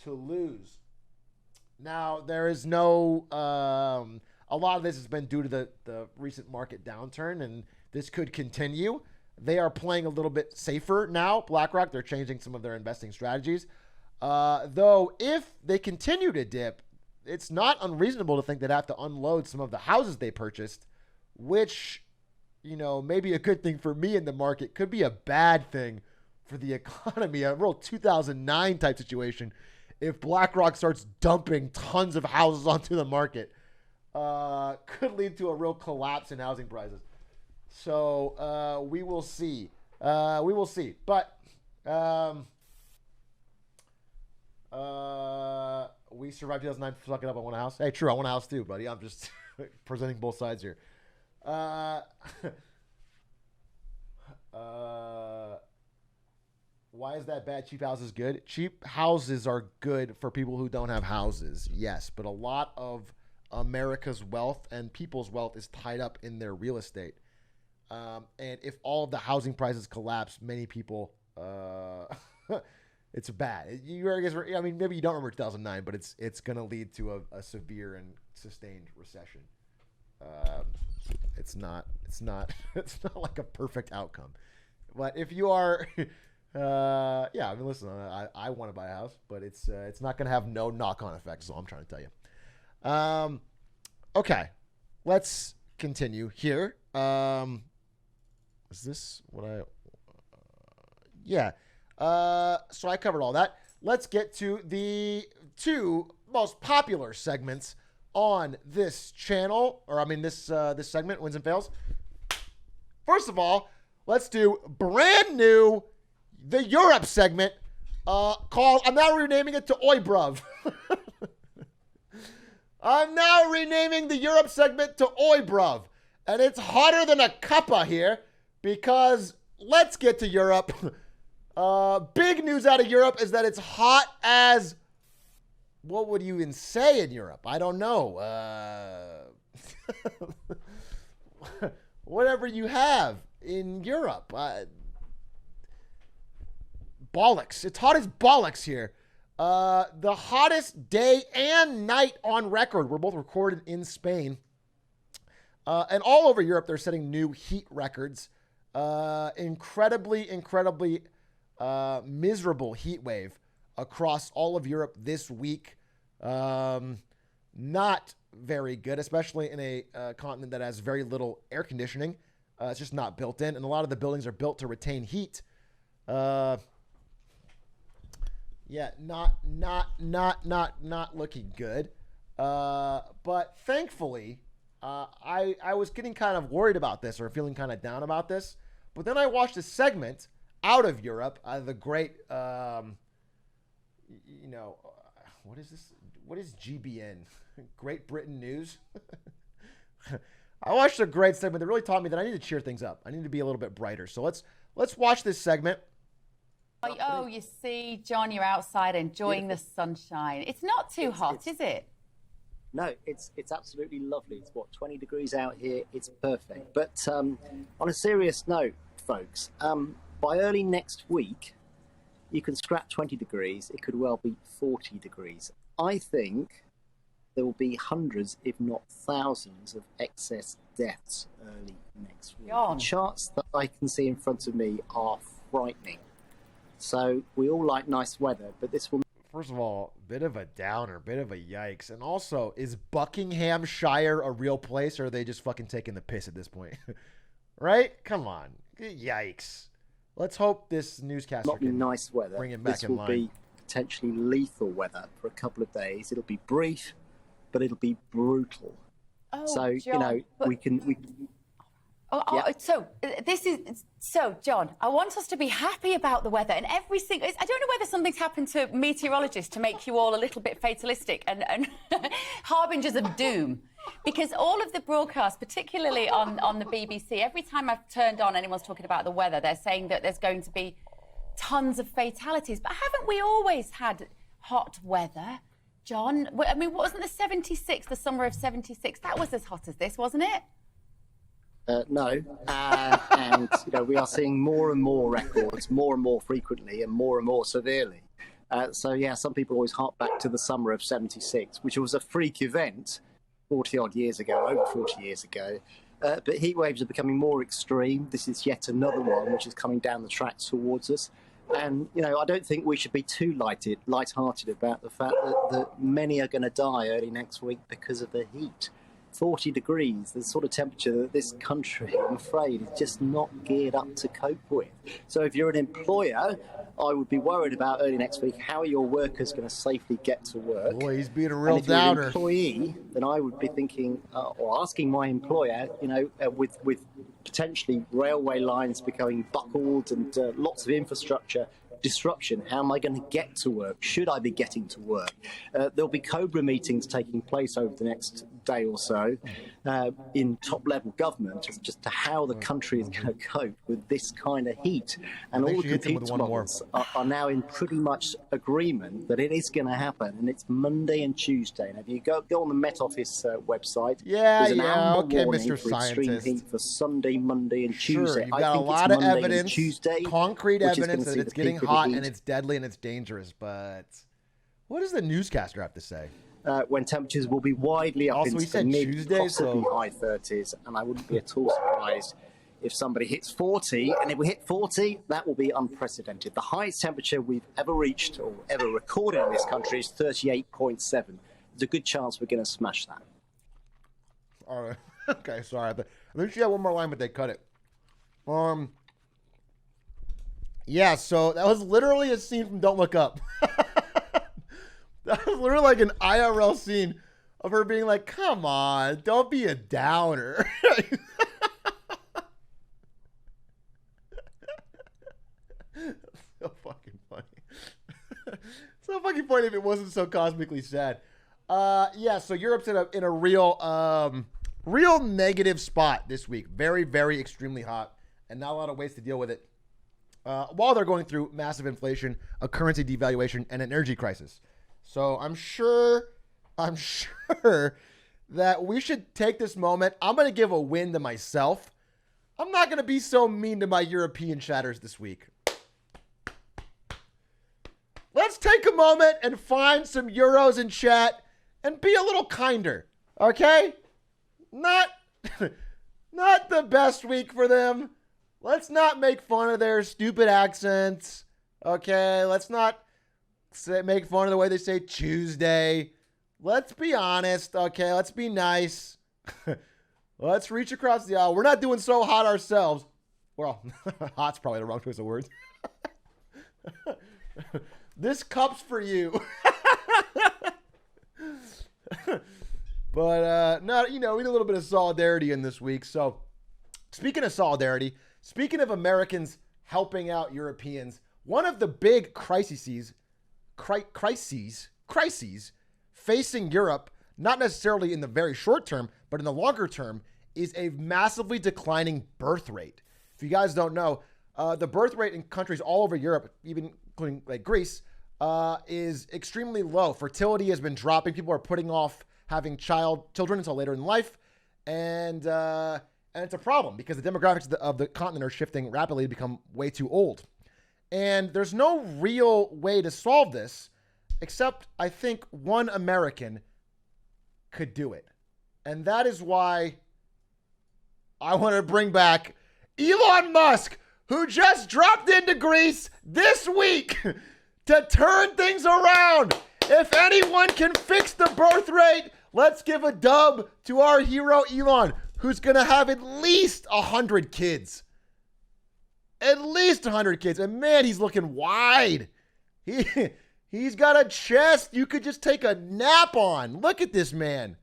to lose. Now, there is no... a lot of this has been due to the recent market downturn, and this could continue. They are playing a little bit safer now, BlackRock. They're changing some of their investing strategies. Though, if they continue to dip, it's not unreasonable to think they'd have to unload some of the houses they purchased, which, you know, may be a good thing for me in the market, could be a bad thing for the economy, a real 2009 type situation. If BlackRock starts dumping tons of houses onto the market, could lead to a real collapse in housing prices. So we will see. We will see. But we survived 2009. Fuck it up. I want a house. Hey, true. I want a house too, buddy. I'm just presenting both sides here. Why is that bad? Cheap houses good? Cheap houses are good for people who don't have houses. Yes, but a lot of America's wealth and people's wealth is tied up in their real estate. And if all of the housing prices collapse, many people It's bad. I mean, maybe you don't remember 2009, but it's going to lead to a severe and sustained recession. It's not like a perfect outcome. But if you are, I mean, listen, I want to buy a house, but it's not going to have no knock-on effects. Is all I'm trying to tell you. Okay, let's continue here. Is this what I? Yeah. So I covered all that. Let's get to the two most popular segments on this channel, or I mean this segment, Wins and Fails. First of all, let's do brand new the Europe segment called. I'm now renaming it to Oi Bruv. I'm now renaming the Europe segment to Oi Bruv, and it's hotter than a cuppa here because let's get to Europe. Big news out of Europe is that it's hot as, what would you even say in Europe? I don't know. Whatever you have in Europe. Bollocks. It's hot as bollocks here. The hottest day and night on record. We're both recorded in Spain. And all over Europe, they're setting new heat records. Incredibly miserable heat wave across all of Europe this week. Not very good, especially in a continent that has very little air conditioning. It's just not built in, and a lot of the buildings are built to retain heat. Not looking good. But thankfully, I was getting kind of worried about this or feeling kind of down about this. But then I watched a segment out of Europe, the great, what is this? What is GBN? Great Britain News? I watched a great segment that really taught me that I need to cheer things up. I need to be a little bit brighter. So let's watch this segment. Oh, you see, John, you're outside enjoying the sunshine. It's not too hot, is it? No, it's absolutely lovely. It's 20 degrees out here. It's perfect. But on a serious note, folks, by early next week, you can scrap 20 degrees. It could well be 40 degrees. I think there will be hundreds, if not thousands, of excess deaths early next week. John. The charts that I can see in front of me are frightening. So we all like nice weather, but this will... First of all, bit of a downer, bit of a yikes. And also, is Buckinghamshire a real place, or are they just fucking taking the piss at this point? Right? Come on. Yikes. Let's hope this newscaster not be can nice weather. Bring him back this in will line. Be potentially lethal weather for a couple of days. It'll be brief, but it'll be brutal. Oh, so, John, we can... Yeah. So, John, I want us to be happy about the weather and every single... I don't know whether something's happened to meteorologists to make you all a little bit fatalistic and harbingers of doom. Because all of the broadcasts, particularly on the BBC, every time I've turned on anyone's talking about the weather, they're saying that there's going to be tons of fatalities. But haven't we always had hot weather, John? I mean, wasn't the summer of 76? That was as hot as this, wasn't it? No, and we are seeing more and more records, more and more frequently, and more severely. Some people always hark back to the summer of 76, which was a freak event 40-odd years ago, over 40 years ago. But heat waves are becoming more extreme. This is yet another one which is coming down the tracks towards us. And, I don't think we should be too light-hearted about the fact that many are going to die early next week because of the heat. 40 degrees, the sort of temperature that this country, I'm afraid, is just not geared up to cope with. So if you're an employer, I would be worried about early next week, how are your workers going to safely get to work? Boy, he's being a real and if you're downer. an employee, then I would be thinking, or asking my employer, with potentially railway lines becoming buckled and lots of infrastructure disruption, how am I going to get to work? Should I be getting to work? There'll be COBRA meetings taking place over the next day or so in top-level government as just to how the country is going to cope with this kind of heat. And all the computer models are now in pretty much agreement that it is going to happen, and it's Monday and Tuesday. And if you go on the Met Office website, there's an hour warning Mr. for extreme heat for Sunday, Monday, and Sure, Tuesday. you've got a lot of evidence, concrete evidence that it's getting hotter. hot heat. and it's deadly and it's dangerous, but what does the newscaster have to say? When temperatures will be widely up Also, he into the said mid, Tuesday, possibly so- high 30s, and I wouldn't be at all surprised if somebody hits 40, and if we hit 40, that will be unprecedented. The highest temperature we've ever reached or ever recorded in this country is 38.7. There's a good chance we're going to smash that. All right. Okay, sorry. I think she had one more line, but they cut it. Yeah, so that was literally a scene from Don't Look Up. That was literally like an IRL scene of her being like, come on, don't be a downer. So fucking funny. So fucking funny if it wasn't so cosmically sad. Yeah, so Europe's in a real real negative spot this week. Very, very extremely hot, and not a lot of ways to deal with it. While they're going through massive inflation, a currency devaluation, and an energy crisis. So I'm sure that we should take this moment. I'm going to give a win to myself. I'm not going to be so mean to my European chatters this week. Let's take a moment and find some euros in chat and be a little kinder, okay? Not the best week for them. Let's not make fun of their stupid accents, okay? Let's not make fun of the way they say Tuesday. Let's be honest, okay? Let's be nice. Let's reach across the aisle. We're not doing so hot ourselves. Well, hot's probably the wrong choice of words. This cup's for you. But, no, we need a little bit of solidarity in this week. So, speaking of solidarity, speaking of Americans helping out Europeans, one of the big crises facing Europe, not necessarily in the very short term, but in the longer term, is a massively declining birth rate. If you guys don't know, the birth rate in countries all over Europe, even including like Greece, is extremely low. Fertility has been dropping. People are putting off having children until later in life, and it's a problem because the demographics of the continent are shifting rapidly to become way too old. And there's no real way to solve this, except I think one American could do it. And that is why I want to bring back Elon Musk, who just dropped into Greece this week to turn things around. If anyone can fix the birth rate, let's give a dub to our hero Elon, who's going to have at least 100 kids. At least 100 kids. And man, he's looking wide. He's got a chest you could just take a nap on. Look at this man.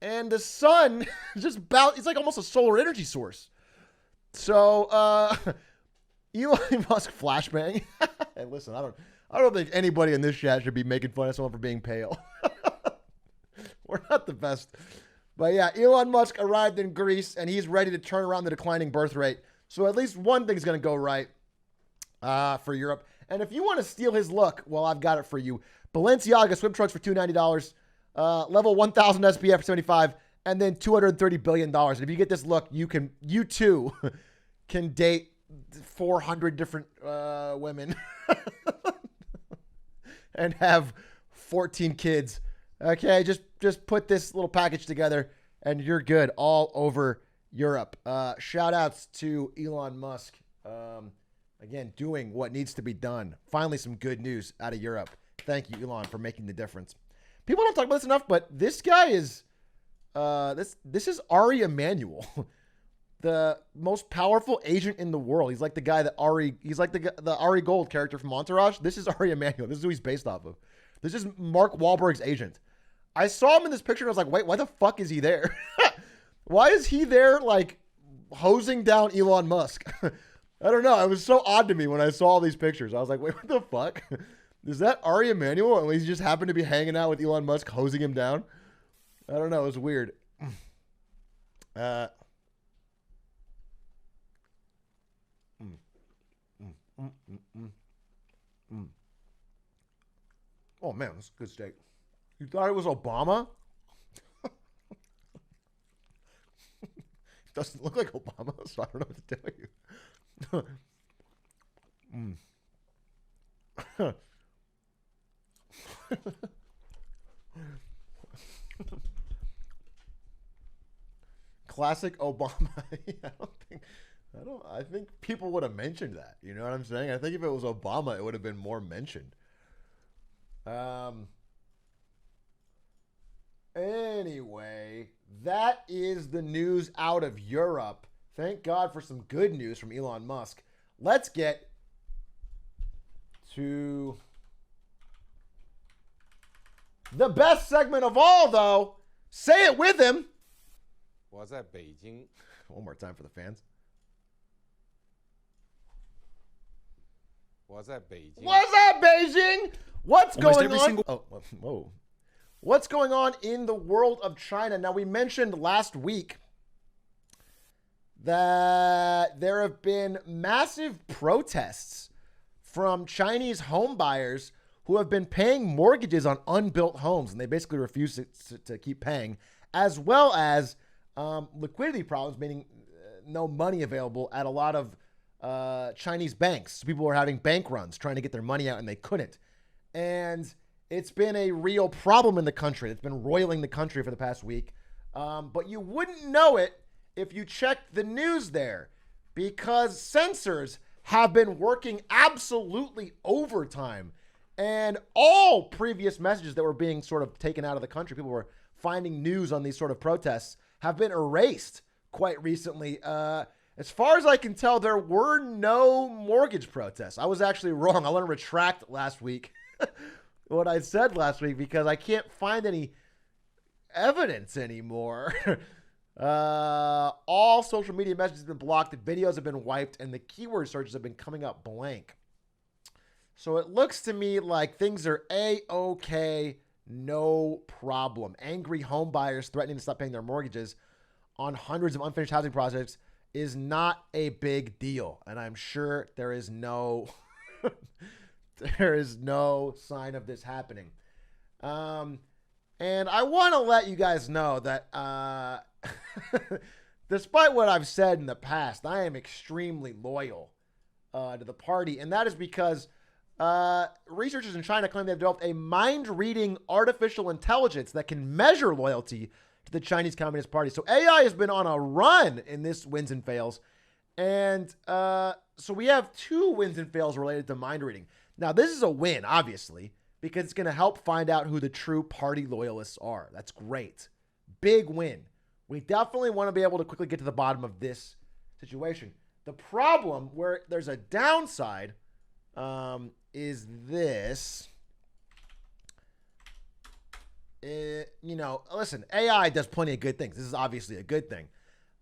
And the sun just it's like almost a solar energy source. So, Elon Musk flashbang. And listen, I don't think anybody in this chat should be making fun of someone for being pale. We're not the best. But yeah, Elon Musk arrived in Greece and he's ready to turn around the declining birth rate. So at least one thing's going to go right for Europe. And if you want to steal his look, well, I've got it for you. Balenciaga swim trunks for $290, level 1000 SPF for 75, and then $230 billion. And if you get this look, you too can date 400 different women and have 14 kids. Okay, just put this little package together and you're good all over Europe. Shout outs to Elon Musk. Again, doing what needs to be done. Finally, some good news out of Europe. Thank you, Elon, for making the difference. People don't talk about this enough, but this guy is this is Ari Emanuel, the most powerful agent in the world. He's like the guy that he's like the Ari Gold character from Entourage. This is Ari Emanuel. This is who he's based off of. This is Mark Wahlberg's agent. I saw him in this picture and I was like, wait, why the fuck is he there? Why is he there, like, hosing down Elon Musk? I don't know. It was so odd to me when I saw all these pictures. I was like, wait, what the fuck? Is that Ari Emanuel? And he just happened to be hanging out with Elon Musk, hosing him down? I don't know. It was weird. Oh, man, that's a good steak. You thought it was Obama? It doesn't look like Obama, so I don't know what to tell you. Classic Obama. I think people would have mentioned that. You know what I'm saying? I think if it was Obama, it would have been more mentioned. Anyway, that is the news out of Europe. Thank God for some good news from Elon Musk. Let's get to the best segment of all, though. Say it with him. 我在北京。 One more time for the fans. 我在北京。 What's up, Beijing? What's Almost going every on? single- Whoa. What's going on in the world of China? Now, we mentioned last week that there have been massive protests from Chinese home buyers who have been paying mortgages on unbuilt homes, and they basically refuse to keep paying, as well as liquidity problems, meaning no money available at a lot of Chinese banks. People were having bank runs trying to get their money out, and they couldn't. And it's been a real problem in the country. It's been roiling the country for the past week. But you wouldn't know it if you checked the news there, because censors have been working absolutely overtime. And all previous messages that were being sort of taken out of the country, people were finding news on these sort of protests, have been erased quite recently. As far as I can tell, there were no mortgage protests. I was actually wrong. I want to retract last week what I said last week, because I can't find any evidence anymore. All social media messages have been blocked, the videos have been wiped, and the keyword searches have been coming up blank. So it looks to me like things are A-okay, no problem. Angry home buyers threatening to stop paying their mortgages on hundreds of unfinished housing projects is not a big deal. And I'm sure there is no sign of this happening. And I want to let you guys know that despite what I've said in the past, I am extremely loyal to the party. And that is because researchers in China claim they've developed a mind-reading artificial intelligence that can measure loyalty to the Chinese Communist Party. So AI has been on a run in this wins and fails. And so we have 2 wins and fails related to mind reading. Now, this is a win, obviously, because it's going to help find out who the true party loyalists are. That's great. Big win. We definitely want to be able to quickly get to the bottom of this situation. The problem where there's a downside is this. Listen, AI does plenty of good things. This is obviously a good thing.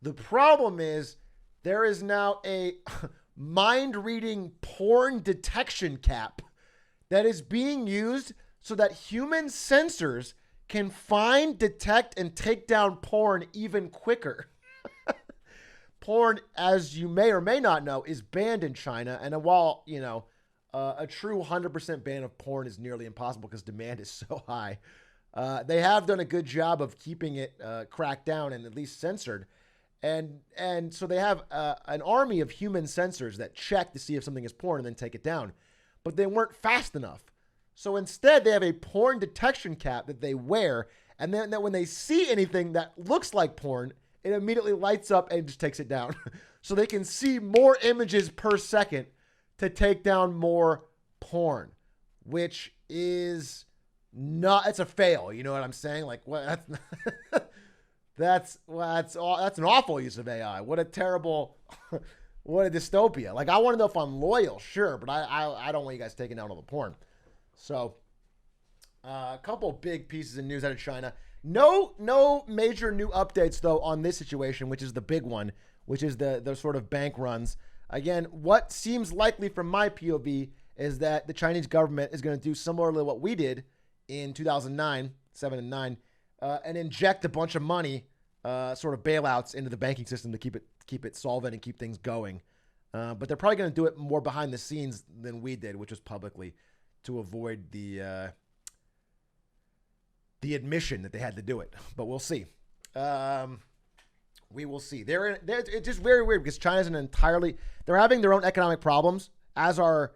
The problem is there is now a mind-reading porn detection cap that is being used so that human censors can find, detect, and take down porn even quicker. Porn, as you may or may not know, is banned in China. And while, a true 100% ban of porn is nearly impossible because demand is so high, they have done a good job of keeping it cracked down and at least censored. And so they have an army of human censors that check to see if something is porn and then take it down. But they weren't fast enough. So instead, they have a porn detection cap that they wear. And then when they see anything that looks like porn, it immediately lights up and just takes it down. So they can see more images per second to take down more porn, which is not, it's a fail. You know what I'm saying? Like, what? That's an awful use of AI. What a terrible, what a dystopia. Like, I want to know if I'm loyal, sure, but I don't want you guys taking down all the porn. So, a couple big pieces of news out of China. No major new updates, though, on this situation, which is the big one, which is the sort of bank runs. Again, what seems likely from my POV is that the Chinese government is going to do similarly to what we did in 2009, 7 and 9, and inject a bunch of money, sort of bailouts into the banking system to keep it solvent and keep things going. But they're probably going to do it more behind the scenes than we did, which was publicly, to avoid the admission that they had to do it. But we'll see. We will see. It's just very weird because China's they're having their own economic problems, as are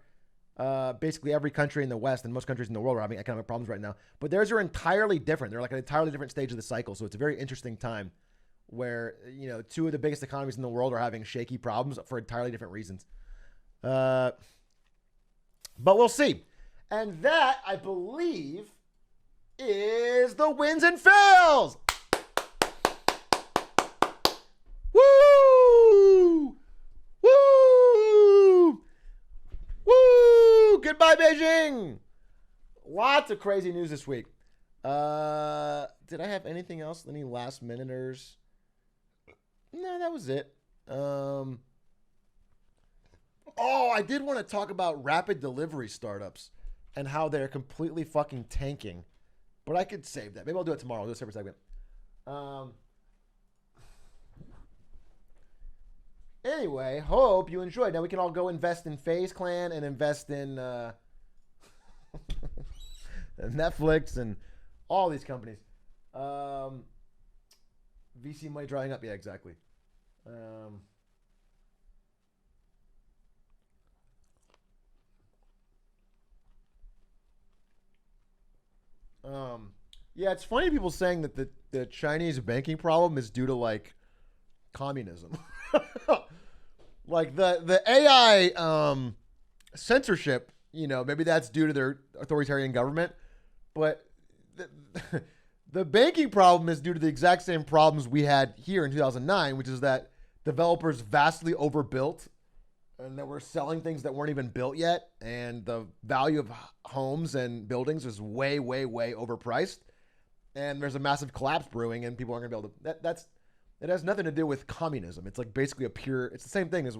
Basically every country in the West and most countries in the world are having economic problems right now. But theirs are entirely different. They're like an entirely different stage of the cycle. So it's a very interesting time where, two of the biggest economies in the world are having shaky problems for entirely different reasons. But we'll see. And that, I believe, is the wins and fails. Woo! Woo! Woo! Goodbye, Beijing. Lots of crazy news this week. Did I have anything else? Any last minuters? No, that was it. Oh, I did want to talk about rapid delivery startups and how they're completely fucking tanking. But I could save that. Maybe I'll do it tomorrow. I'll do a separate segment. Anyway, hope you enjoyed. Now we can all go invest in FaZe Clan and invest in Netflix and all these companies. VC money drying up. Yeah, exactly. Yeah, it's funny people saying that the Chinese banking problem is due to like communism. Like the AI censorship, maybe that's due to their authoritarian government, but the banking problem is due to the exact same problems we had here in 2009, which is that developers vastly overbuilt and that we're selling things that weren't even built yet, and the value of homes and buildings is way, way, way overpriced, and there's a massive collapse brewing, and people aren't gonna be able to. It has nothing to do with communism. It's like basically it's the same thing as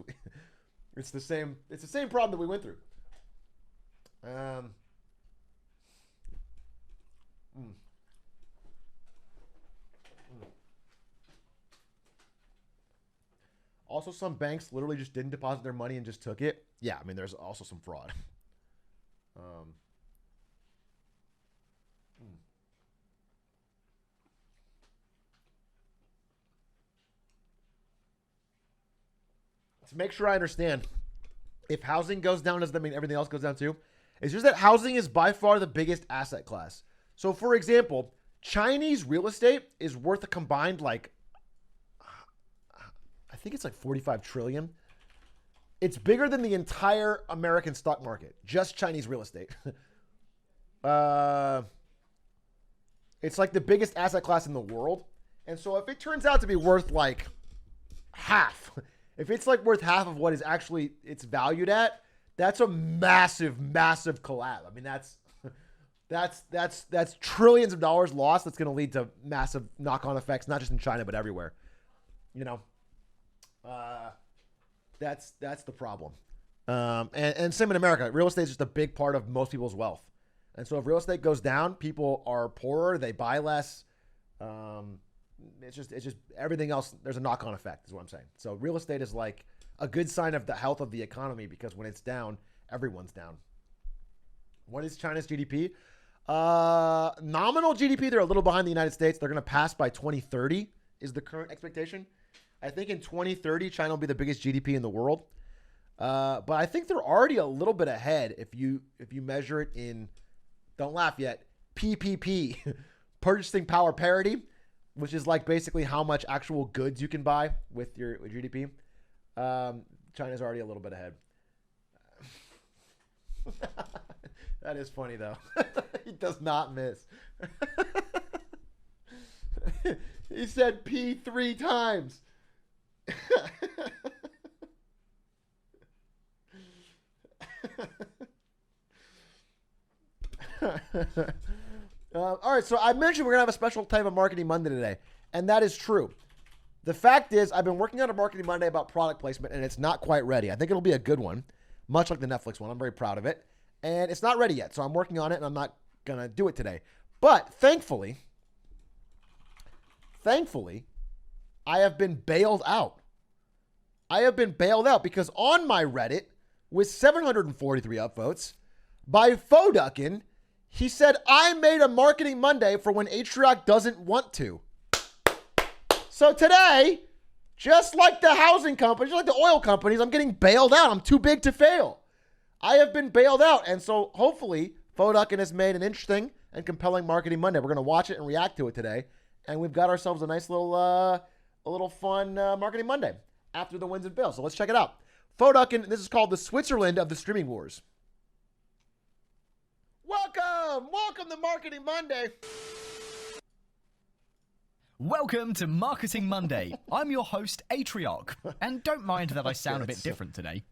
it's the same problem that we went through. Also, some banks literally just didn't deposit their money and just took it. Yeah, I mean, there's also some fraud. To make sure I understand, if housing goes down, does that mean everything else goes down too? It's just that housing is by far the biggest asset class. So, for example, Chinese real estate is worth a combined I think it's like 45 trillion. It's bigger than the entire American stock market, just Chinese real estate. It's like the biggest asset class in the world. And so if it turns out to be worth like half, if it's like worth half of what is actually it's valued at, that's a massive, massive collapse. I mean, that's trillions of dollars lost. That's going to lead to massive knock-on effects, not just in China, but everywhere. That's the problem. And same in America. Real estate is just a big part of most people's wealth. And so if real estate goes down, people are poorer, they buy less. It's just everything else. There's a knock-on effect is what I'm saying. So real estate is like a good sign of the health of the economy, because when it's down, everyone's down. What is China's GDP? Nominal GDP, they're a little behind the United States. They're going to pass by 2030 is the current expectation. I think in 2030, China will be the biggest GDP in the world. But I think they're already a little bit ahead if you measure it in, don't laugh yet, PPP, purchasing power parity, which is like basically how much actual goods you can buy with your GDP. China's already a little bit ahead. That is funny though. He does not miss. He said P 3 times. All right, so I mentioned we're gonna have a special type of Marketing Monday today, and that is true. The fact is, I've been working on a Marketing Monday about product placement, and it's not quite ready. I think it'll be a good one, much like the Netflix one. I'm very proud of it, and it's not ready yet, so I'm working on it, and I'm not gonna do it today. But thankfully, I have been bailed out. I have been bailed out because on my Reddit, with 743 upvotes, by Foduckin, he said, I made a Marketing Monday for when Atrioc doesn't want to. So today, just like the housing companies, just like the oil companies, I'm getting bailed out. I'm too big to fail. I have been bailed out. And so hopefully Foduckin has made an interesting and compelling Marketing Monday. We're going to watch it and react to it today. And we've got ourselves a nice little fun Marketing Monday after the wins and fails. So let's check it out. Foduckin, this is called the Switzerland of the streaming wars. Welcome to Marketing Monday. Welcome to Marketing Monday. I'm your host, Atrioc. And don't mind that I sound a bit different today.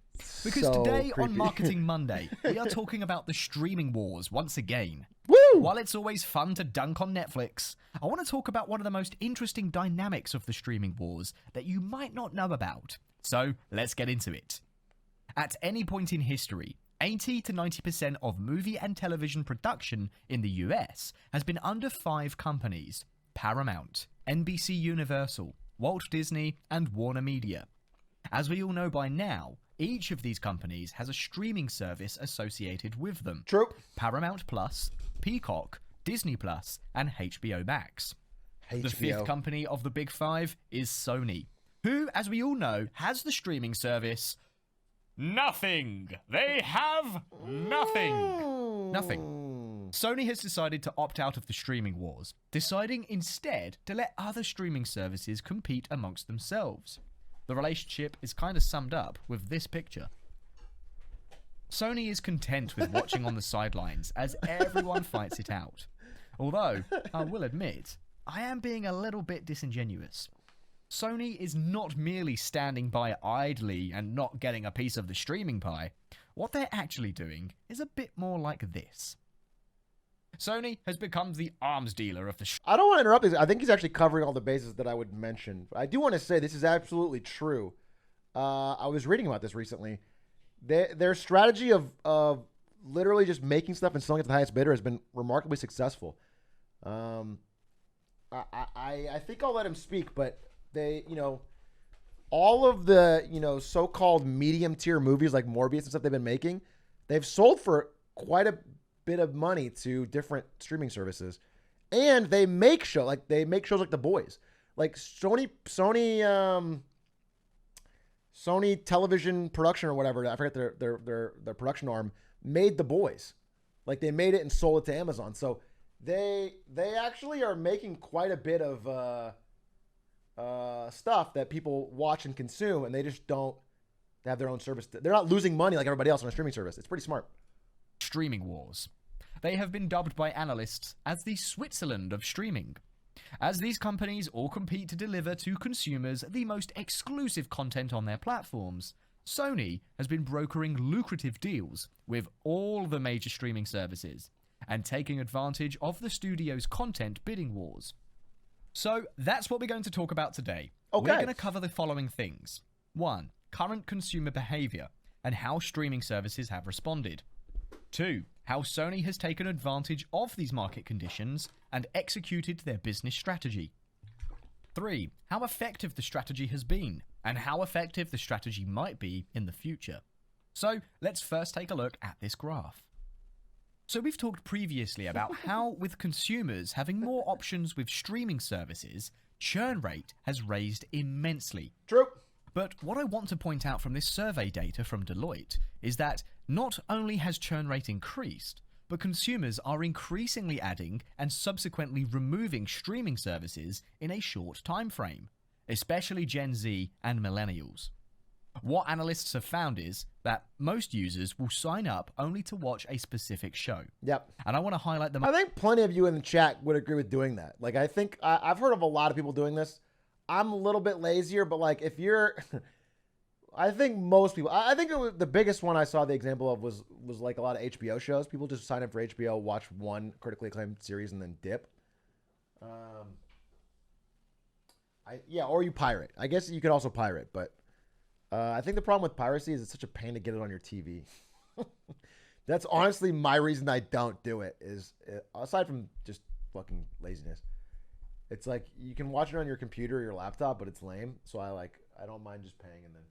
Because today creepy. on Marketing Monday, we are talking about the streaming wars once again. Woo! While it's always fun to dunk on Netflix, I want to talk about one of the most interesting dynamics of the streaming wars that you might not know about. So let's get into it. At any point in history, 80 to 90% of movie and television production in the US has been under 5 companies: Paramount, NBC Universal, Walt Disney, and Warner Media. As we all know by now, each of these companies has a streaming service associated with them. True. Paramount Plus, Peacock, Disney Plus, and HBO Max. HBO. The 5th company of the Big 5 is Sony, who, as we all know, has the streaming service nothing. They have nothing. Nothing. Sony has decided to opt out of the streaming wars, deciding instead to let other streaming services compete amongst themselves. The relationship is kind of summed up with this picture. Sony is content with watching on the sidelines as everyone fights it out. Although, I will admit, I am being a little bit disingenuous. Sony is not merely standing by idly and not getting a piece of the streaming pie. What they're actually doing is a bit more like this. Sony has become the arms dealer of the I don't want to interrupt this. I think he's actually covering all the bases that I would mention. I do want to say this is absolutely true. I was reading about this recently. Their strategy of literally just making stuff and selling it to the highest bidder has been remarkably successful. I think I'll let him speak, but they, all of the, so-called medium tier movies like Morbius and stuff they've been making, they've sold for quite a bit of money to different streaming services. And they make shows like The Boys. Like Sony television production or whatever, I forget their production arm, made The Boys. Like they made it and sold it to Amazon. So they actually are making quite a bit of stuff that people watch and consume, and they just don't have their own service. They're not losing money like everybody else on a streaming service. It's pretty smart. streaming wars. They have been dubbed by analysts as the Switzerland of streaming, as these companies all compete to deliver to consumers the most exclusive content on their platforms. Sony has been brokering lucrative deals with all the major streaming services and taking advantage of the studio's content bidding wars. So that's what we're going to talk about today. Okay. We're going to cover the following things. 1. Current consumer behavior and how streaming services have responded. 2. How Sony has taken advantage of these market conditions and executed their business strategy. 3. How effective the strategy has been and how effective the strategy might be in the future. So let's first take a look at this graph. So we've talked previously about how, with consumers having more options with streaming services, churn rate has raised immensely. True. But what I want to point out from this survey data from Deloitte is that not only has churn rate increased, but consumers are increasingly adding and subsequently removing streaming services in a short time frame, especially Gen Z and millennials. What analysts have found is that most users will sign up only to watch a specific show. Yep. And I want to highlight them. I think plenty of you in the chat would agree with doing that. Like, I think I've heard of a lot of people doing this. I'm a little bit lazier, but like if you're, I think most people, I think the biggest one I saw the example of was like a lot of HBO shows. People just sign up for HBO, watch one critically acclaimed series and then dip. Or you pirate. I guess you could also pirate, but I think the problem with piracy is it's such a pain to get it on your TV. That's honestly my reason I don't do it, is aside from just fucking laziness. It's like you can watch it on your computer or your laptop, but it's lame. So I don't mind just paying and then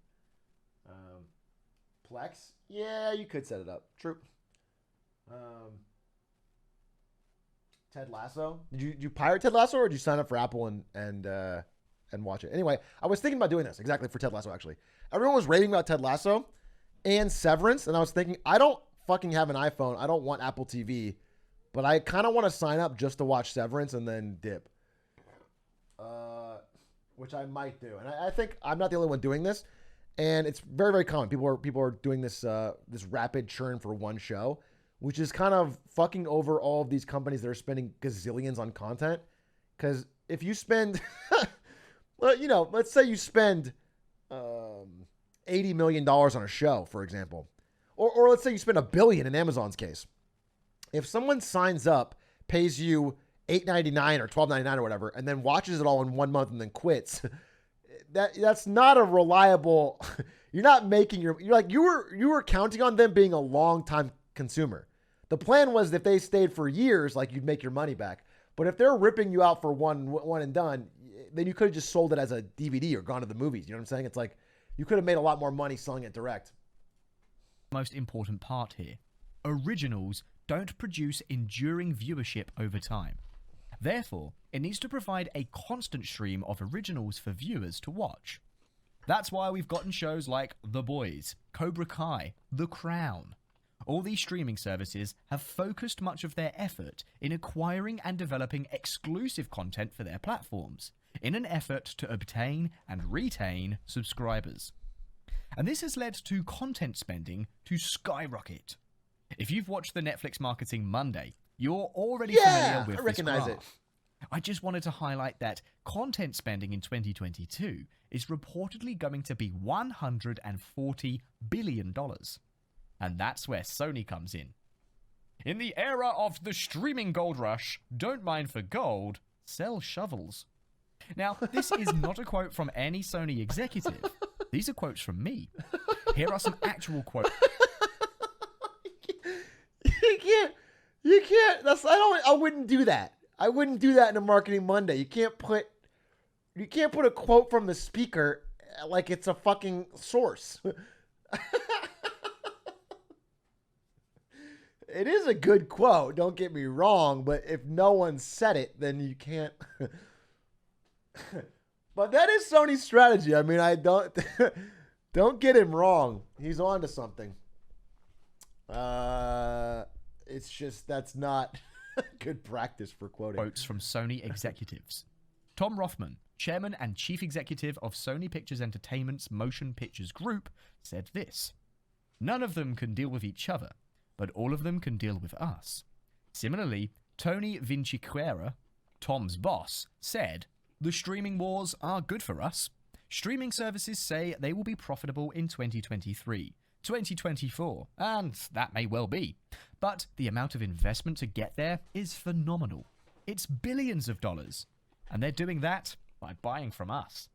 Plex. Yeah, you could set it up. True. Ted Lasso. Did you pirate Ted Lasso, or did you sign up for Apple and watch it? Anyway, I was thinking about doing this exactly for Ted Lasso. Actually, everyone was raving about Ted Lasso, and Severance, and I was thinking, I don't fucking have an iPhone. I don't want Apple TV, but I kind of want to sign up just to watch Severance and then dip, which I might do. And I think I'm not the only one doing this, and it's very, very common. People are doing this this rapid churn for one show, which is kind of fucking over all of these companies that are spending gazillions on content. Because if you spend, well, you know, let's say you spend $80 million on a show, for example, or let's say you spend $1 billion in Amazon's case. If someone signs up, pays you $8.99 or $12.99 or whatever, and then watches it all in 1 month and then quits, that's not a reliable. You're not making you were counting on them being a long time consumer. The plan was that if they stayed for years, like, you'd make your money back. But if they're ripping you out for one and done, then you could have just sold it as a DVD or gone to the movies. You know what I'm saying? It's like you could have made a lot more money selling it direct. Most important part here. Originals don't produce enduring viewership over time. Therefore, it needs to provide a constant stream of originals for viewers to watch. That's why we've gotten shows like The Boys, Cobra Kai, The Crown. All these streaming services have focused much of their effort in acquiring and developing exclusive content for their platforms, in an effort to obtain and retain subscribers. And this has led to content spending to skyrocket. If you've watched the Netflix Marketing Monday, you're already familiar with I recognize this graph. I just wanted to highlight that content spending in 2022 is reportedly going to be $140 billion. And that's where Sony comes in. In the era of the streaming gold rush, don't mine for gold, sell shovels. Now, this is not a quote from any Sony executive. These are quotes from me. Here are some actual quotes. You can't. I wouldn't do that. I wouldn't do that in a Marketing Monday. You can't put a quote from the speaker like it's a fucking source. It is a good quote, don't get me wrong, but if no one said it, then you can't. But that is Sony's strategy. I mean, I don't get him wrong. He's on to something. It's just that's not good practice for quoting. Quotes from Sony executives. Tom Rothman, chairman and chief executive of Sony Pictures Entertainment's Motion Pictures Group, said this: "None of them can deal with each other, but all of them can deal with us." Similarly, Tony Vinciquerra, Tom's boss, said, "The streaming wars are good for us. Streaming services say they will be profitable in 2023, 2024, and that may well be. But the amount of investment to get there is phenomenal. It's billions of dollars. And they're doing that by buying from us."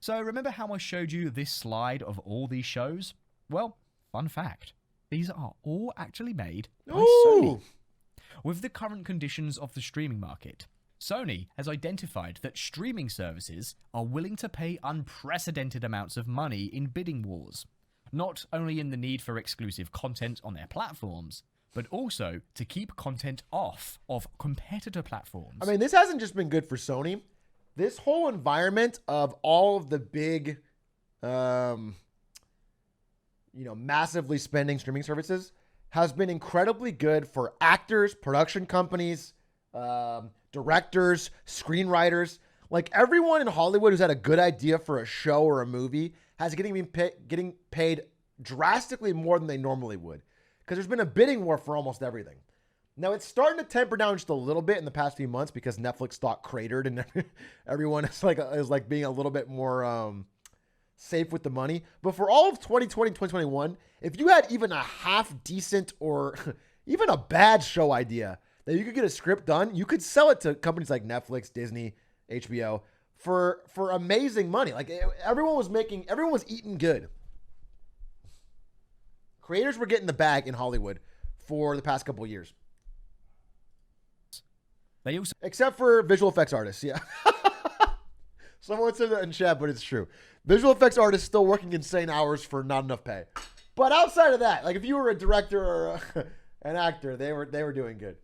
So remember how I showed you this slide of all these shows? Well, fun fact. These are all actually made by Sony. With the current conditions of the streaming market, Sony has identified that streaming services are willing to pay unprecedented amounts of money in bidding wars, not only in the need for exclusive content on their platforms, but also to keep content off of competitor platforms. I mean, this hasn't just been good for Sony. This whole environment of all of the big, massively spending streaming services has been incredibly good for actors, production companies, directors, screenwriters. Like, everyone in Hollywood who's had a good idea for a show or a movie has getting paid drastically more than they normally would, because there's been a bidding war for almost everything. Now, it's starting to temper down just a little bit in the past few months because Netflix stock cratered and everyone is like being a little bit more safe with the money. But for all of 2020, 2021, if you had even a half decent or even a bad show idea that you could get a script done, you could sell it to companies like Netflix, Disney, HBO for amazing money. Like, everyone was eating good. Creators were getting the bag in Hollywood for the past couple of years. Except for visual effects artists, yeah. Someone said that in chat, but it's true. Visual effects artists still working insane hours for not enough pay. But outside of that, like, if you were a director or an actor, they were doing good.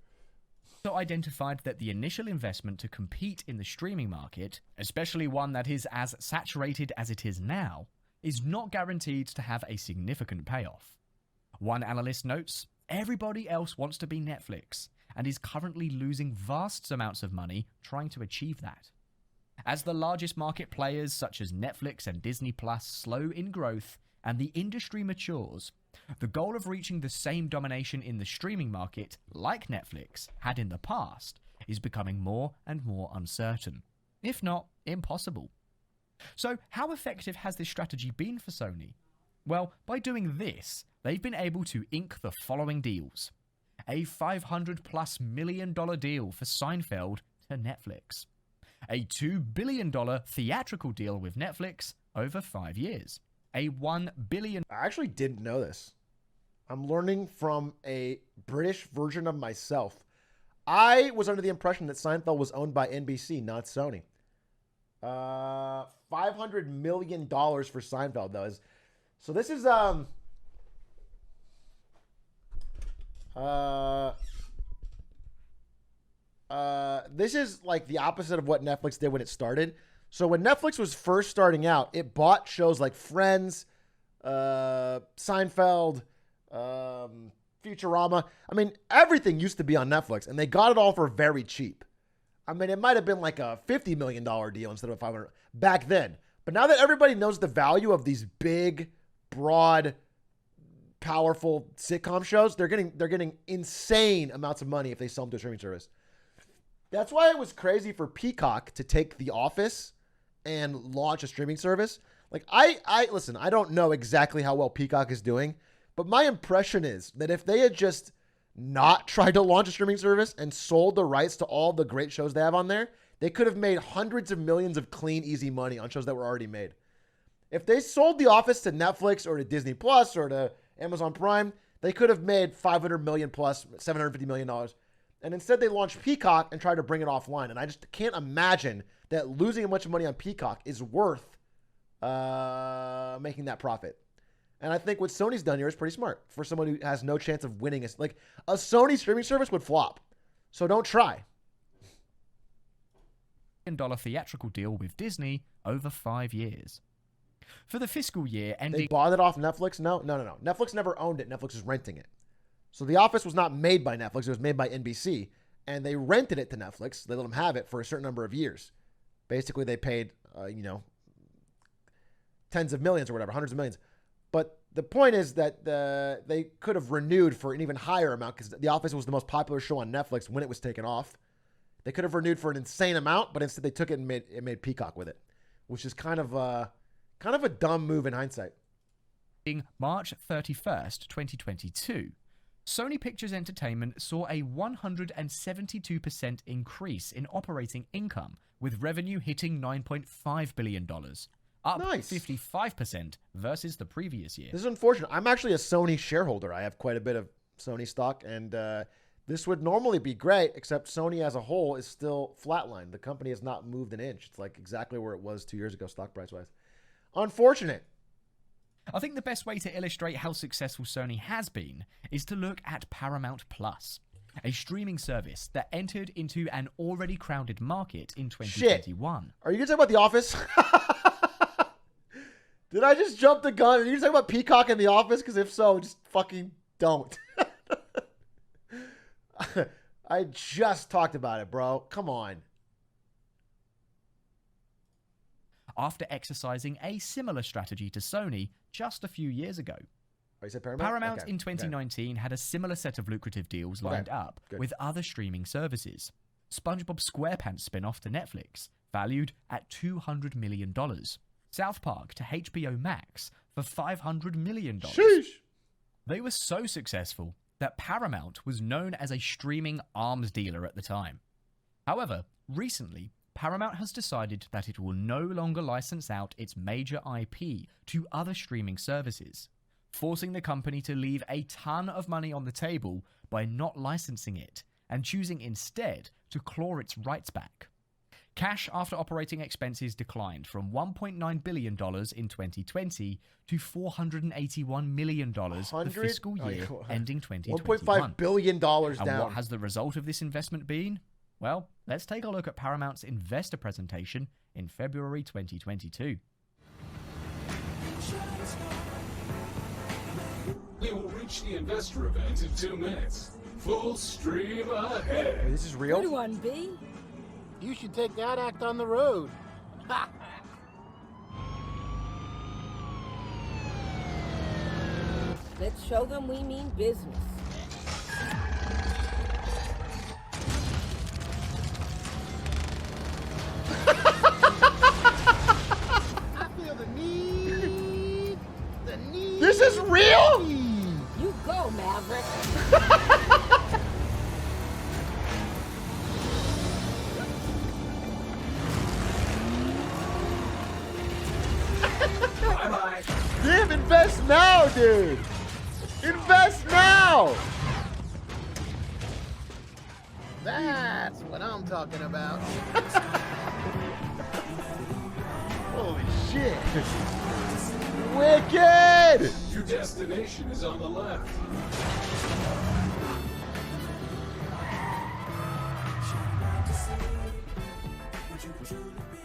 Also identified that the initial investment to compete in the streaming market, especially one that is as saturated as it is now, is not guaranteed to have a significant payoff. One analyst notes, everybody else wants to be Netflix and is currently losing vast amounts of money trying to achieve that. As the largest market players such as Netflix and Disney Plus slow in growth and the industry matures, the goal of reaching the same domination in the streaming market like Netflix had in the past is becoming more and more uncertain, if not impossible. So how effective has this strategy been for Sony? Well, by doing this, they've been able to ink the following deals. A $500+ million deal for Seinfeld to Netflix. A $2 billion theatrical deal with Netflix over 5 years. A $1 billion... I actually didn't know this. I'm learning from a British version of myself. I was under the impression that Seinfeld was owned by NBC, not Sony. $500 million for Seinfeld, though. So this is... this is like the opposite of what Netflix did when it started. So when Netflix was first starting out, it bought shows like Friends, Seinfeld, Futurama. I mean, everything used to be on Netflix, and they got it all for very cheap. I mean, it might have been like a $50 million deal instead of $500 back then. But now that everybody knows the value of these big, broad, powerful sitcom shows, they're getting insane amounts of money if they sell them to a streaming service. That's why it was crazy for Peacock to take The Office and launch a streaming service. Like, I listen, I don't know exactly how well Peacock is doing, but my impression is that if they had just not tried to launch a streaming service and sold the rights to all the great shows they have on there, they could have made hundreds of millions of clean, easy money on shows that were already made. If they sold The Office to Netflix or to Disney Plus or to Amazon Prime, they could have made $500 million plus, $750 million. And instead they launched Peacock and tried to bring it offline. And I just can't imagine that losing a bunch of money on Peacock is worth making that profit. And I think what Sony's done here is pretty smart for someone who has no chance of winning. Like, a Sony streaming service would flop. So don't try. $1 theatrical deal with Disney over 5 years. For the fiscal year ending... They bought it off Netflix? No. Netflix never owned it. Netflix was renting it. So The Office was not made by Netflix. It was made by NBC. And they rented it to Netflix. They let them have it for a certain number of years. Basically, they paid, tens of millions or whatever, hundreds of millions. But the point is that they could have renewed for an even higher amount because The Office was the most popular show on Netflix when it was taken off. They could have renewed for an insane amount, but instead they took it and made Peacock with it, which is kind of a dumb move in hindsight. March 31st, 2022, Sony Pictures Entertainment saw a 172% increase in operating income, with revenue hitting $9.5 billion, up Nice. 55% versus the previous year. This is unfortunate. I'm actually a Sony shareholder. I have quite a bit of Sony stock, and this would normally be great, except Sony as a whole is still flatlined. The company has not moved an inch. It's like exactly where it was 2 years ago, stock price-wise. Unfortunate. I think the best way to illustrate how successful Sony has been is to look at Paramount Plus, a streaming service that entered into an already crowded market in 2021. Shit. Are you going to talk about The Office? Did I just jump the gun? Are you going to talk about Peacock and The Office? Because if so, just fucking don't. I just talked about it, bro. Come on. After exercising a similar strategy to Sony just a few years ago. Oh, you said Paramount? Paramount Okay. in 2019 had a similar set of lucrative deals lined up Good. with other streaming services. SpongeBob SquarePants spin-off to Netflix, valued at $200 million. South Park to HBO Max for $500 million. Sheesh. They were so successful that Paramount was known as a streaming arms dealer at the time. However, recently, Paramount has decided that it will no longer license out its major IP to other streaming services, forcing the company to leave a ton of money on the table by not licensing it and choosing instead to claw its rights back. Cash after operating expenses declined from $1.9 billion in 2020 to $481 million for the fiscal year ending 2021. $1.5 billion down. And what has the result of this investment been? Well, let's take a look at Paramount's investor presentation in February 2022. We will reach the investor event in 2 minutes. Full stream ahead. Wait, this is real? Good one, B. You should take that act on the road. Let's show them we mean business. I feel the need. This is real? You go, Maverick. Bye-bye. Damn, invest now, dude. Invest now. That's what I'm talking about. Holy shit. Wicked. Your destination is on the left.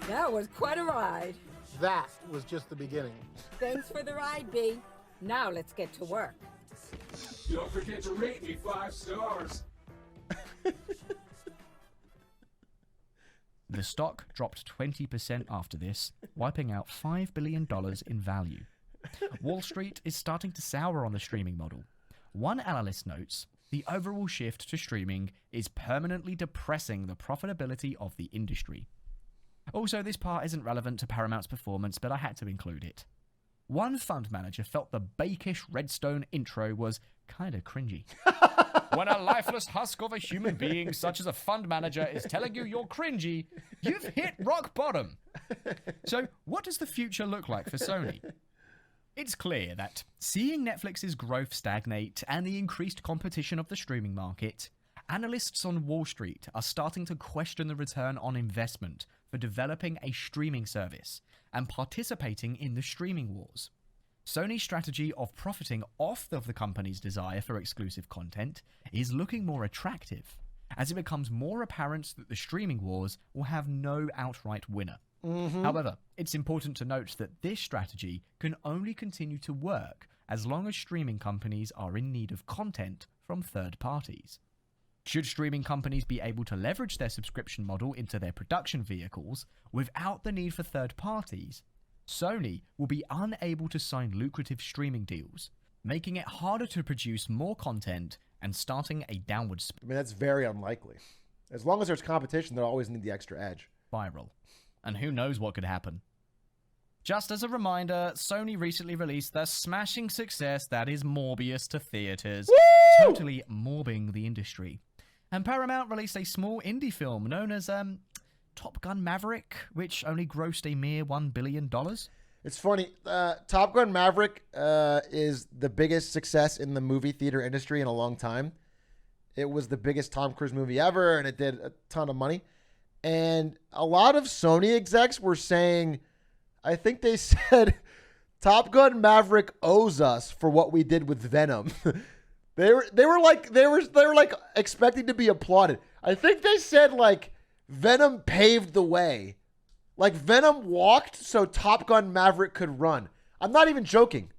That was quite a ride. That was just the beginning. Thanks for the ride, B. Now let's get to work. Don't forget to rate me 5 stars. The stock dropped 20% after this, wiping out $5 billion in value. Wall Street is starting to sour on the streaming model. One analyst notes, the overall shift to streaming is permanently depressing the profitability of the industry. Also, this part isn't relevant to Paramount's performance, but I had to include it. One fund manager felt the Bakish Redstone intro was kinda cringy. When a lifeless husk of a human being, such as a fund manager, is telling you you're cringy, you've hit rock bottom. So, what does the future look like for Sony? It's clear that seeing Netflix's growth stagnate and the increased competition of the streaming market, analysts on Wall Street are starting to question the return on investment for developing a streaming service and participating in the streaming wars. Sony's strategy of profiting off of the company's desire for exclusive content is looking more attractive, as it becomes more apparent that the streaming wars will have no outright winner. However, it's important to note that this strategy can only continue to work as long as streaming companies are in need of content from third parties. Should streaming companies be able to leverage their subscription model into their production vehicles without the need for third parties, Sony will be unable to sign lucrative streaming deals, making it harder to produce more content and starting a downward I mean, that's very unlikely. As long as there's competition, they'll always need the extra edge. spiral. And who knows what could happen. Just as a reminder, Sony recently released the smashing success that is Morbius to theaters, totally morbing the industry. And Paramount released a small indie film known as Top Gun Maverick, which only grossed a mere $1 billion. It's funny. Top Gun Maverick is the biggest success in the movie theater industry in a long time. It was the biggest Tom Cruise movie ever, and it did a ton of money. And a lot of Sony execs were saying, I think they said, Top Gun Maverick owes us for what we did with Venom. they were like expecting to be applauded. I think they said like Venom paved the way. Like Venom walked so Top Gun Maverick could run. I'm not even joking.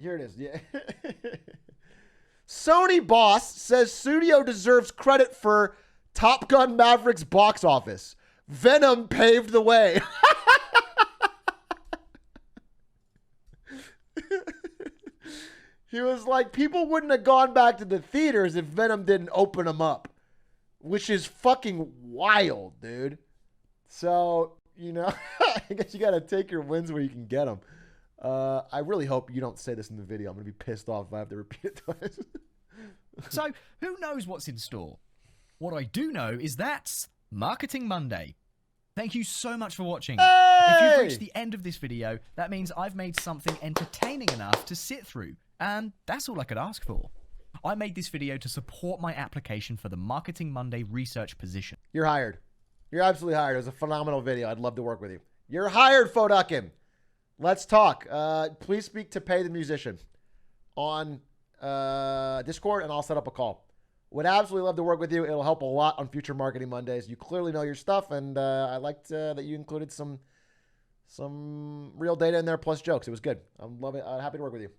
Here it is. Yeah. Sony boss says studio deserves credit for Top Gun Maverick's box office. Venom paved the way. He was like, people wouldn't have gone back to the theaters if Venom didn't open them up, which is fucking wild, dude. So, you know, I guess you got to take your wins where you can get them. I really hope you don't say this in the video. I'm going to be pissed off if I have to repeat it twice. So, who knows what's in store? What I do know is that's Marketing Monday. Thank you so much for watching. Hey! If you've reached the end of this video, that means I've made something entertaining enough to sit through, and that's all I could ask for. I made this video to support my application for the Marketing Monday research position. You're hired. You're absolutely hired. It was a phenomenal video. I'd love to work with you. You're hired, Fodukin. Let's talk. Please speak to Pay the Musician on Discord, and I'll set up a call. Would absolutely love to work with you. It'll help a lot on future Marketing Mondays. You clearly know your stuff, and I liked that you included some real data in there plus jokes. It was good. I'm loving. Happy to work with you.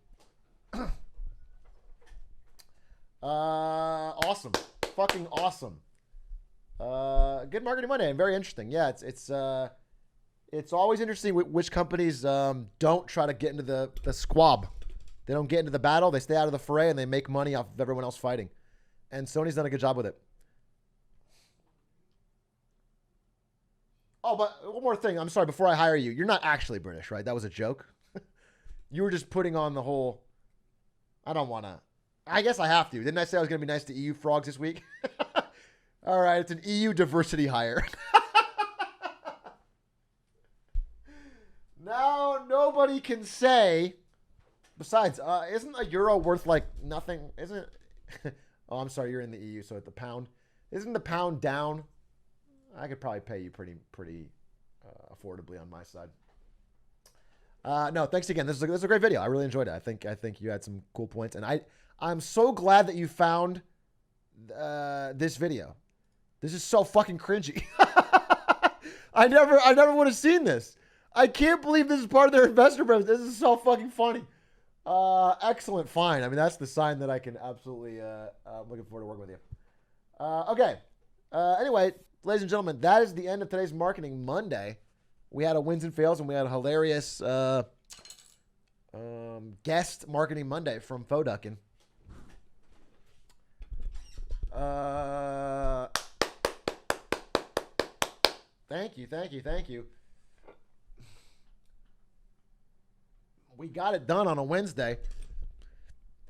Awesome, fucking awesome. Good Marketing Monday and very interesting. Yeah, it's always interesting which companies don't try to get into the squab. They don't get into the battle. They stay out of the fray and they make money off of everyone else fighting. And Sony's done a good job with it. Oh, but one more thing. I'm sorry, before I hire you, you're not actually British, right? That was a joke. You were just putting on the whole, I don't want to. I guess I have to. Didn't I say I was going to be nice to EU frogs this week? All right, it's an EU diversity hire. Now, nobody can say, besides, isn't a euro worth like nothing? Isn't it? Oh, I'm sorry, you're in the EU, so at the pound. Isn't the pound down? I could probably pay you pretty affordably on my side. No, thanks again. This is a great video. I really enjoyed it. I think you had some cool points, and I'm so glad that you found this video. This is so fucking cringy. I never would have seen this. I can't believe this is part of their investor presentation. This is so fucking funny. Excellent find. I mean, that's the sign that I can absolutely. I'm looking forward to working with you. Okay. Anyway, ladies and gentlemen, that is the end of today's Marketing Monday. We had a wins and fails, and we had a hilarious guest Marketing Monday from Foduckin. Thank you. We got it done on a Wednesday.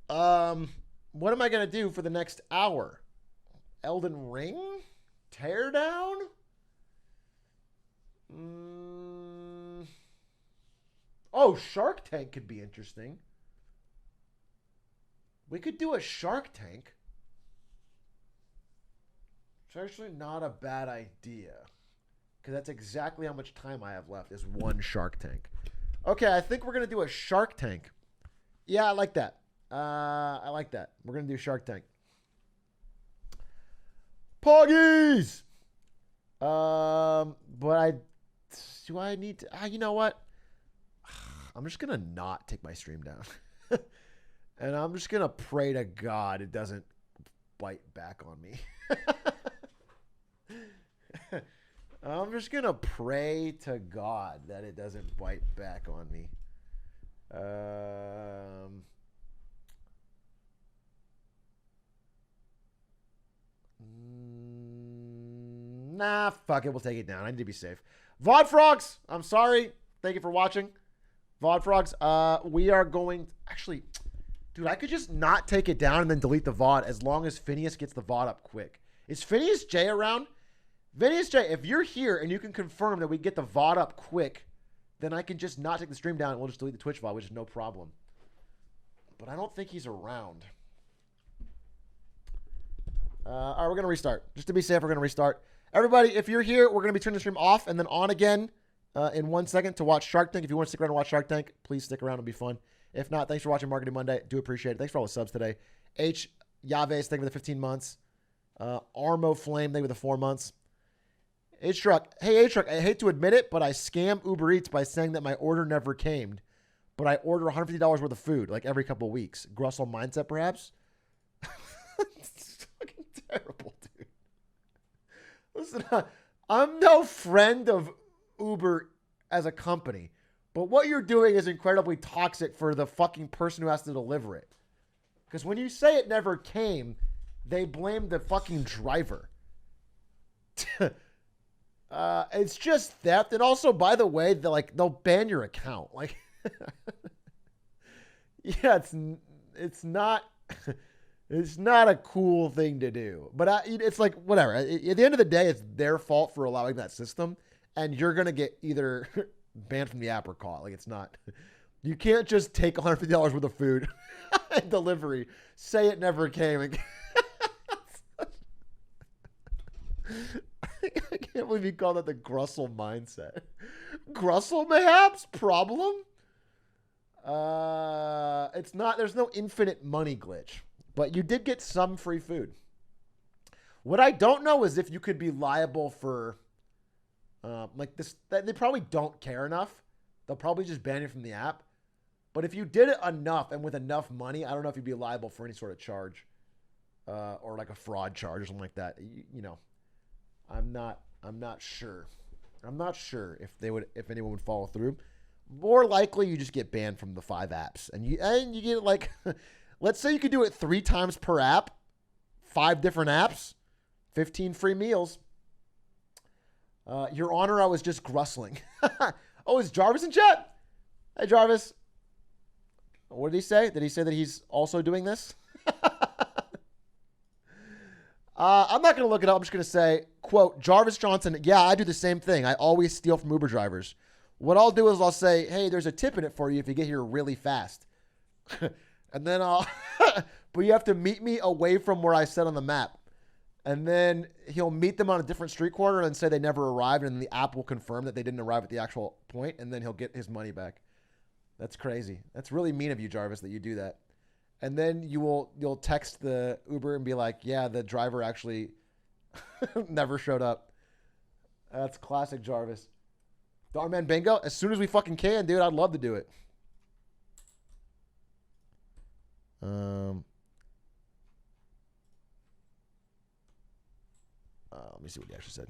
What am I going to do for the next hour? Elden Ring? Teardown? Oh, Shark Tank could be interesting. We could do a Shark Tank. It's actually not a bad idea. Because that's exactly how much time I have left is one Shark Tank. Okay, I think we're going to do a Shark Tank. Yeah, I like that. I like that. We're going to do Shark Tank. Poggies! But do I need to, you know what? I'm just going to not take my stream down. And I'm just going to pray to God it doesn't bite back on me. I'm just going to pray to God that it doesn't bite back on me. Nah, fuck it. We'll take it down. I need to be safe. VOD Frogs, I'm sorry. Thank you for watching. VOD Frogs, we are going... Actually, dude, I could just not take it down and then delete the VOD as long as Phineas gets the VOD up quick. Is Phineas J around? Phineas J, if you're here and you can confirm that we get the VOD up quick, then I can just not take the stream down and we'll just delete the Twitch VOD, which is no problem. But I don't think he's around. All right, we're going to restart. Just to be safe, we're going to restart. Everybody, if you're here, we're going to be turning the stream off and then on again in 1 second to watch Shark Tank. If you want to stick around and watch Shark Tank, please stick around. It'll be fun. If not, thanks for watching Marketing Monday. Do appreciate it. Thanks for all the subs today. H. Yaves, thank you for the 15 months. Armo Flame, thank you for the 4 months. Atrioc, hey Atrioc, I hate to admit it, but I scam Uber Eats by saying that my order never came, but I order $150 worth of food like every couple of weeks. Grussel mindset, perhaps? It's fucking terrible, dude. Listen, I'm no friend of Uber as a company, but what you're doing is incredibly toxic for the fucking person who has to deliver it. Because when you say it never came, they blame the fucking driver. It's just theft, and also, by the way, they'll ban your account. Like, yeah, it's not a cool thing to do. But it's like whatever. At the end of the day, it's their fault for allowing that system, and you're gonna get either banned from the app or caught. Like, it's not. You can't just take $150 worth of food and delivery, say it never came, and I can't believe you call that the Grussel mindset. Grussel, mayhaps? Problem? It's not, there's no infinite money glitch, but you did get some free food. What I don't know is if you could be liable for, like this. They probably don't care enough. They'll probably just ban you from the app. But if you did it enough and with enough money, I don't know if you'd be liable for any sort of charge, or like a fraud charge or something like that. You know, I'm not sure. I'm not sure if anyone would follow through. More likely, you just get banned from the 5 apps, and you get like, let's say you could do it 3 times per app, 5 different apps, 15 free meals. Your Honor, I was just grustling. Oh, is Jarvis in chat? Hey, Jarvis. What did he say? Did he say that he's also doing this? I'm not going to look it up. I'm just going to say, quote, Jarvis Johnson, yeah, I do the same thing. I always steal from Uber drivers. What I'll do is I'll say, hey, there's a tip in it for you if you get here really fast. And then but you have to meet me away from where I said on the map. And then he'll meet them on a different street corner and say they never arrived, and the app will confirm that they didn't arrive at the actual point, and then he'll get his money back. That's crazy. That's really mean of you, Jarvis, that you do that. And then you'll text the Uber and be like, yeah, the driver actually never showed up. That's classic Jarvis. Darman Bingo, as soon as we fucking can, dude, I'd love to do it. Let me see what he actually said.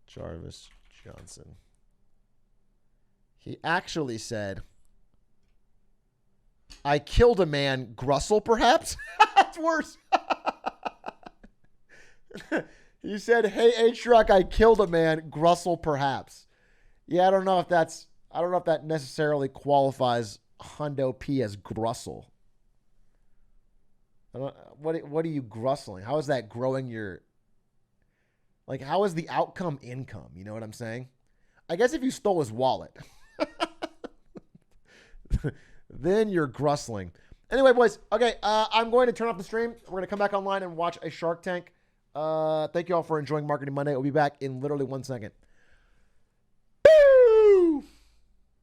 Jarvis Johnson. He actually said, I killed a man, Grussel, perhaps? That's worse. He said, hey, Atrioc, I killed a man, Grussel, perhaps. Yeah, I don't know if that necessarily qualifies Hundo P as Grussel. What are you grussling? How is that growing your... Like, how is the outcome income? You know what I'm saying? I guess if you stole his wallet, then you're grussling. Anyway, boys. Okay, I'm going to turn off the stream. We're going to come back online and watch a Shark Tank. Thank you all for enjoying Marketing Monday. We'll be back in literally 1 second.